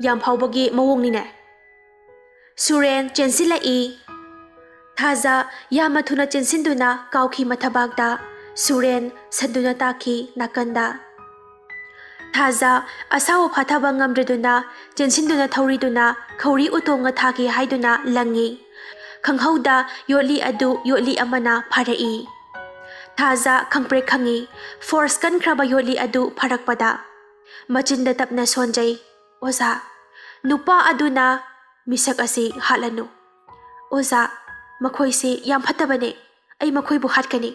"ꯌꯥꯝ ꯐꯥꯎꯕꯒꯤ ꯃꯑꯣꯡꯅꯤꯅꯦ"꯫ ꯁꯨꯔꯦꯟ ꯆꯦꯟꯁꯤꯜꯂꯛꯏ꯫ ꯊꯥꯖ ꯌꯥꯝꯅ ꯊꯨꯅ ꯆꯦꯟꯁꯤꯟꯗꯨꯅ ꯀꯥꯎꯈꯤ ꯃꯊꯕꯥꯛꯇ꯫ ꯁꯨꯔꯦꯟ ꯁꯟꯗꯨꯅ ꯇꯥꯈꯤ ꯅꯥꯀꯟꯗ꯫ ꯊꯥꯖ ꯑꯁꯥꯎꯕ ꯐꯥꯊꯕ ꯉꯝꯗ꯭ꯔꯗꯨꯅ ꯆꯦꯟꯁꯤꯟꯗꯨꯅ ꯊꯧꯔꯤꯗꯨꯅ ꯈꯧꯔꯤ ꯎꯇꯣꯡꯒ ꯊꯥꯒꯦ ꯍꯥꯏꯗꯨꯅ ꯂꯪꯉꯤ꯫ ꯈꯪꯍꯧꯗ ꯌꯣꯠꯂꯤ ꯑꯗꯨ ꯌꯣꯠꯂꯤ ꯑꯃꯅ ꯐꯥꯔꯛꯏ꯫ ꯊꯥꯖ ꯈꯪꯄ꯭ꯔꯦꯛ ꯈꯪꯏ ꯐꯣꯔꯁ ꯀꯟꯈ꯭ꯔꯕ ꯌꯣꯠꯂꯤ ꯑꯗꯨ ꯐꯥꯔꯛꯄꯗ꯫ ꯃꯆꯤꯟꯗ ꯇꯞꯅ ꯁꯣꯟꯖꯩ, "ꯑꯣꯖꯥ"꯫ ꯅꯨꯄꯥ ꯑꯗꯨꯅ, "ꯃꯤꯁꯛ ꯑꯁꯤ ꯍꯥꯠꯂꯅꯨ꯫ ꯑꯣꯖꯥ, ꯃꯈꯣꯏꯁꯤ ꯌꯥꯝ ꯐꯠꯇꯕꯅꯦ, ꯑꯩ ꯃꯈꯣꯏꯕꯨ ꯍꯥꯠꯀꯅꯤ"꯫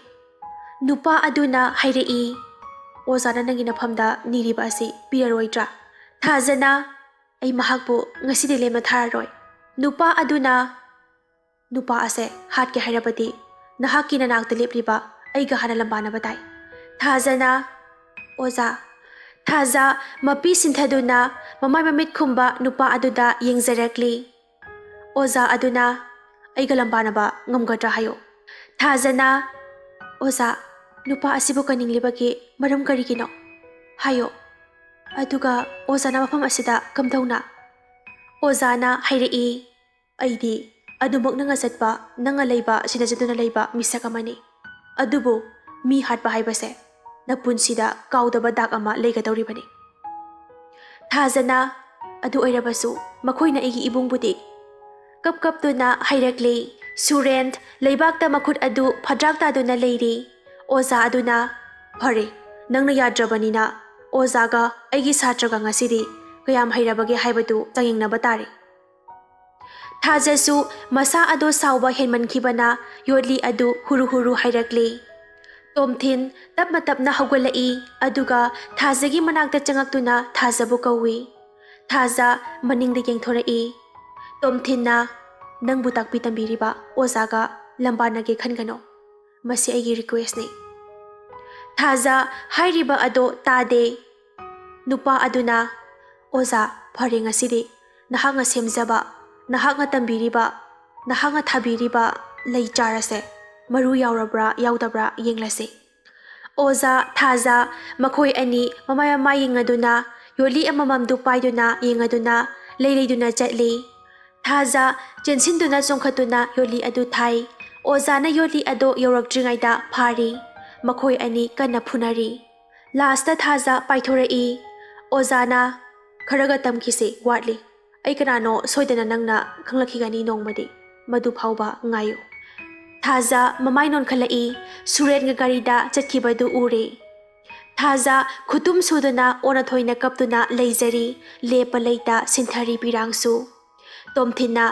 ꯅꯨꯄꯥ ꯑꯗꯨꯅ ꯍꯥꯏꯔꯛꯏ꯫ "ꯑꯣꯖꯥꯅ ꯅꯪꯒꯤ ꯅꯐꯝꯗ ꯅꯤꯔꯤꯕ ꯑꯁꯤ ꯄꯤꯔꯔꯣꯏꯗ꯭ꯔꯥ"꯫ ꯊꯥꯖꯅ, "ꯑꯩ ꯃꯍꯥꯛꯄꯨ ꯉꯁꯤꯗꯤ ꯂꯦꯝꯅ ꯊꯥꯔꯔꯣꯏ"꯫ ꯅꯨꯄꯥ ꯑꯗꯨꯅ, "ꯅꯨꯄꯥ ꯑꯁꯦ ꯍꯥꯠꯀꯦ ꯍꯥꯏꯔꯕꯗꯤ ꯅꯍꯥꯛꯀꯤ ꯅꯅꯥꯛꯇ ꯂꯦꯞꯂꯤꯕ ꯑꯩꯒ ꯍꯥꯟꯅ ꯂꯝꯕꯥꯅꯕ ꯇꯥꯏ"꯫ ꯊꯥꯖꯅ, "ꯑꯣꯖꯥ"꯫ ꯊꯥꯖ ꯃꯄꯤ ꯁꯤꯟꯊꯗꯨꯅ ꯃꯃꯥꯏ ꯃꯃꯤꯠ ꯈꯨꯝꯕ ꯅꯨꯄꯥ ꯑꯗꯨꯗ ꯌꯦꯡꯖꯔꯛꯂꯤ꯫ ꯑꯣꯖꯥ ꯑꯗꯨꯅ, "ꯑꯩꯒ ꯂꯝꯕꯥꯅꯕ ꯉꯝꯒꯗ꯭ꯔꯥ ꯍꯥꯏꯌꯨ"꯫ ꯊꯥꯖꯅ, "ꯑꯣꯖꯥ, ꯅꯨꯄꯥ ꯑꯁꯤꯕꯨ ꯀꯟꯅꯤꯡꯂꯤꯕꯒꯤ ꯃꯔꯝ ꯀꯔꯤꯒꯤꯅꯣ? ꯍꯥꯏꯌꯣ"꯫ ꯑꯗꯨꯒ ꯑꯣꯖꯥꯅ ꯃꯐꯝ ꯑꯁꯤꯗ ꯀꯝꯗꯧꯅ? ꯑꯣꯖꯥꯅ ꯍꯥꯏꯔꯛꯏ, ꯑꯩꯗꯤ ꯑꯗꯨꯃꯛꯅ ꯆꯠꯄ ꯅꯪꯅ ꯂꯩꯕ ꯁꯤꯟꯅꯖꯗꯨꯅ ꯂꯩꯕ ꯃꯤꯁꯛ ꯑꯃꯅꯤ. ꯑꯗꯨꯕꯨ ꯃꯤ ꯍꯥꯠꯄ ꯍꯥꯏꯕꯁꯦ ꯅꯄꯨꯟꯁꯤꯗ ꯀꯥꯎꯗꯕ ꯗꯥꯛ ꯑꯃ ꯂꯩꯒꯗꯧꯔꯤꯕꯅꯤ. ꯊꯥꯖꯅ ꯑꯗꯨ ꯑꯣꯏꯔꯕꯁꯨ ꯃꯈꯣꯏꯅ ꯑꯩꯒꯤ ꯏꯕꯨꯡꯕꯨꯗꯤ ꯀꯞꯇꯨꯅ ꯍꯥꯏꯔꯛꯂꯤ. ꯁꯨꯔꯦꯟ ꯂꯩꯕꯥꯛꯇ ꯃꯈꯨꯠ ꯑꯗꯨ ꯐꯗ꯭ꯔꯥꯛ ꯇꯥꯗꯨꯅ ꯂꯩꯔꯤ. ꯑꯣꯖꯥ ꯑꯗꯨꯅ, ꯐꯔꯦ, ꯅꯪꯅ ꯌꯥꯗ꯭ꯔꯕꯅꯤꯅ ꯑꯣꯖꯥꯒ ꯑꯩꯒꯤ ꯁꯥꯇ꯭ꯔꯒ ꯉꯁꯤꯗꯤ ꯀꯌꯥꯝ ꯍꯩꯔꯕꯒꯦ ꯍꯥꯏꯕꯗꯨ ꯆꯥꯡꯌꯦꯡꯅꯕ ꯇꯥꯔꯦ. ꯊꯥꯖꯁꯨ ꯃꯁꯥ ꯑꯗꯨ ꯁꯥꯎꯕ ꯍꯦꯟꯃꯟꯈꯤꯕꯅ ꯌꯣꯠꯂꯤ ꯑꯗꯨ ꯍꯨꯔꯨ ꯍꯨꯔꯨ ꯍꯥꯏꯔꯛꯂꯤ. ꯇꯣꯝꯊꯤꯟ ꯇꯞꯅ ꯇꯞꯅ ꯍꯧꯒꯠꯂꯛꯏ ꯑꯗꯨꯒ ꯊꯥꯖꯒꯤ ꯃꯅꯥꯛꯇ ꯆꯪꯉꯛꯇꯨꯅ ꯊꯥꯖꯕꯨ ꯀꯧꯏ. ꯊꯥꯖ ꯃꯅꯤꯡꯗ ꯌꯦꯡꯊꯣꯔꯛꯏ. ꯇꯣꯝꯊꯤꯟꯅ, ꯅꯪꯕꯨ ꯇꯥꯛꯄꯤ ꯇꯝꯕꯤꯔꯤꯕ ꯑꯣꯖꯥꯒ ꯂꯝꯕꯥꯅꯒꯦ ꯈꯟꯒꯅꯣ. ꯃꯁꯤ ꯑꯩꯒꯤ ꯔꯤꯀ꯭ꯋꯦꯁꯅꯤ. ꯊꯥꯖ ꯍꯥꯏꯔꯤꯕ ꯑꯗꯣ ꯇꯥꯗꯦ. ꯅꯨꯄꯥ ꯑꯗꯨꯅ, ꯑꯣꯖꯥ, ꯐꯔꯦ, ꯉꯁꯤꯗꯤ ꯅꯍꯥꯛꯅ ꯁꯦꯝꯖꯕ, ꯅꯍꯥꯛꯅ ꯇꯝꯕꯤꯔꯤꯕ, ꯅꯍꯥꯛꯅ ꯊꯥꯕꯤꯔꯤꯕ ꯂꯩ ꯆꯥꯔꯁꯦ ꯃꯔꯨ ꯌꯥꯎꯔꯕ꯭ꯔꯥ ꯌꯥꯎꯗꯕ꯭ꯔꯥ ꯌꯦꯡꯂꯁꯤ. ꯑꯣꯖꯥ, ꯊꯥꯖ ꯃꯈꯣꯏ ꯑꯅꯤ ꯃꯃꯥꯏ ꯌꯦꯡꯅꯗꯨꯅ ꯌꯣꯠꯂꯤ ꯑꯃꯃꯝꯗꯨ ꯄꯥꯏꯗꯨꯅ ꯌꯦꯡꯉꯗꯨꯅ ꯂꯩꯗꯨꯅ ꯆꯠꯂꯤ. ꯊꯥꯖ ꯆꯦꯟꯁꯤꯟꯗꯨꯅ ꯆꯣꯡꯈꯠꯇꯨꯅ ꯌꯣꯠꯂꯤ ꯑꯗꯨ ꯊꯥꯏ. ꯑꯣꯖꯥꯅ ꯌꯣꯠꯂꯤ ꯑꯗꯨ ꯌꯧꯔꯛꯇ꯭ꯔꯤꯉꯩꯗ ꯐꯥꯔꯤ. ꯃꯈꯣꯏ ꯑꯅꯤ ꯀꯟꯅ ꯐꯨꯅꯔꯤ. ꯂꯥꯁꯇ ꯊꯥꯖ ꯄꯥꯏꯊꯣꯔꯛꯏ. ꯑꯣꯖꯥꯅ, ꯈꯔꯒ ꯇꯝꯈꯤꯁꯤ, ꯋꯥꯠꯂꯤ. ꯑꯩ ꯀꯅꯥꯅꯣ ꯁꯣꯏꯗꯅ ꯅꯪꯅ ꯈꯪꯂꯛꯈꯤꯒꯅꯤ ꯅꯣꯡꯃꯗꯤ. ꯃꯗꯨ ꯐꯥꯎꯕ ꯉꯥꯏꯌꯨ. ꯊꯥꯖ ꯃꯃꯥꯏ ꯅꯣꯟꯈꯠꯂꯛꯏ. ꯁꯨꯔꯦꯟꯒ ꯒꯥꯔꯤꯗ ꯆꯠꯈꯤꯕꯗꯨ ꯎꯔꯦ. ꯊꯥꯖ ꯈꯨꯇꯨꯝ ꯁꯨꯗꯨꯅ ꯑꯣꯟꯅ ꯊꯣꯏꯅ ꯀꯞꯇꯨꯅ ꯂꯩꯖꯔꯤ. ꯂꯦꯞꯄ ꯂꯩꯇ ꯁꯤꯟꯊꯔꯤ ꯄꯤꯔꯥꯡꯁꯨ. ꯇꯣꯝꯊꯤꯟꯅ,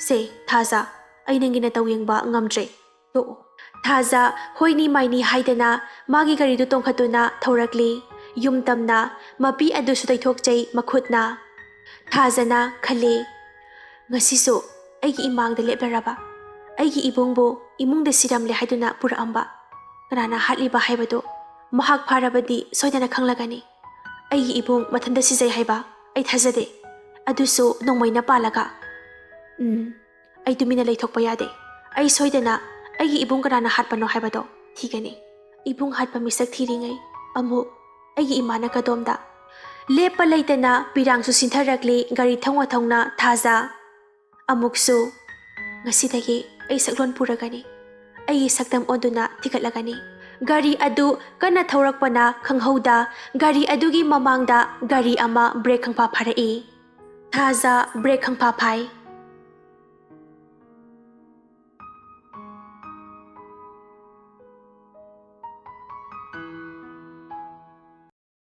ꯁꯦ ꯊꯥꯖ, ꯑꯩ ꯅꯪꯒꯤ ꯅꯇꯧ ꯌꯦꯡꯕ ꯉꯝꯗ꯭ꯔꯦ, ꯇꯣꯛꯑꯣ. ꯊꯥꯖ ꯍꯣꯏꯅꯤ ꯃꯥꯏꯅꯤ ꯍꯥꯏꯗꯅ ꯃꯥꯒꯤ ꯒꯥꯔꯤꯗꯨ ꯇꯣꯡꯈꯠꯇꯨꯅ ꯊꯧꯔꯛꯂꯤ. ꯌꯨꯝ ꯇꯝꯅ ꯃꯄꯤ ꯑꯗꯨꯁꯨ ꯇꯩꯊꯣꯛꯆꯩ ꯃꯈꯨꯠꯅ. ꯊꯥꯖꯅ ꯈꯜꯂꯤ, ꯉꯁꯤꯁꯨ ꯑꯩꯒꯤ ꯏꯃꯥꯡꯗ ꯂꯦꯞꯂꯔꯕ, ꯑꯩꯒꯤ ꯏꯕꯨꯡꯕꯨ ꯏꯃꯨꯡꯗ ꯁꯤꯔꯝꯂꯦ ꯍꯥꯏꯗꯨꯅ ꯄꯨꯔꯛꯑꯝꯕ, ꯀꯅꯥꯅ ꯍꯥꯠꯂꯤꯕ ꯍꯥꯏꯕꯗꯨ ꯃꯍꯥꯛ ꯐꯥꯔꯕꯗꯤ ꯁꯣꯏꯗꯅ ꯈꯪꯂꯒꯅꯤ. ꯑꯩꯒꯤ ꯏꯕꯨꯡ ꯃꯊꯟꯇ ꯁꯤꯖꯩ ꯍꯥꯏꯕ ꯑꯩ ꯊꯥꯖꯗꯦ, ꯑꯗꯨꯁꯨ ꯅꯣꯡꯃꯩꯅ ꯄꯥꯜꯂꯒ. ꯑꯩ ꯇꯨꯃꯤꯟꯅ ꯂꯩꯊꯣꯛꯄ ꯌꯥꯗꯦ. ꯑꯩ ꯁꯣꯏꯗꯅ ꯑꯩꯒꯤ ꯏꯕꯨꯡ ꯀꯅꯥꯅ ꯍꯥꯠꯄꯅꯣ ꯍꯥꯏꯕꯗꯣ ꯊꯤꯒꯅꯤ. ꯏꯕꯨꯡ ꯍꯥꯠꯄ ꯃꯤꯁꯛ ꯊꯤꯔꯤꯉꯩ ꯑꯃꯨꯛ ꯑꯩꯒꯤ ꯏꯃꯥꯅ ꯀꯗꯣꯝꯗ. ꯂꯦꯞꯄ ꯂꯩꯇꯅ ꯄꯤꯔꯥꯡꯁꯨ ꯁꯤꯟꯊꯔꯛꯂꯤ. ꯒꯥꯔꯤ ꯊꯧꯅ ꯊꯧꯅ ꯊꯥꯖ ꯑꯃꯨꯛꯁꯨ, ꯉꯁꯤꯗꯒꯤ ꯑꯩ ꯁꯛꯂꯣꯟ ꯄꯨꯔꯒꯅꯤ. ꯑꯩꯒꯤ ꯁꯛꯇꯝ ꯑꯣꯟꯗꯨꯅ ꯊꯤꯒꯠꯂꯒꯅꯤ. ꯒꯥꯔꯤ ꯑꯗꯨ ꯀꯟꯅ ꯊꯧꯔꯛꯄꯅ ꯈꯪꯍꯧꯗ ꯒꯥꯔꯤ ꯑꯗꯨꯒꯤ ꯃꯃꯥꯡꯗ ꯒꯥꯔꯤ ꯑꯃ ꯕ꯭ꯔꯦꯛ ꯈꯪꯐꯥ ꯐꯥꯔꯛꯏ. ꯊꯥꯖ ꯕ꯭ꯔꯦꯛ ꯈꯪꯐꯥ ꯐꯥꯏ.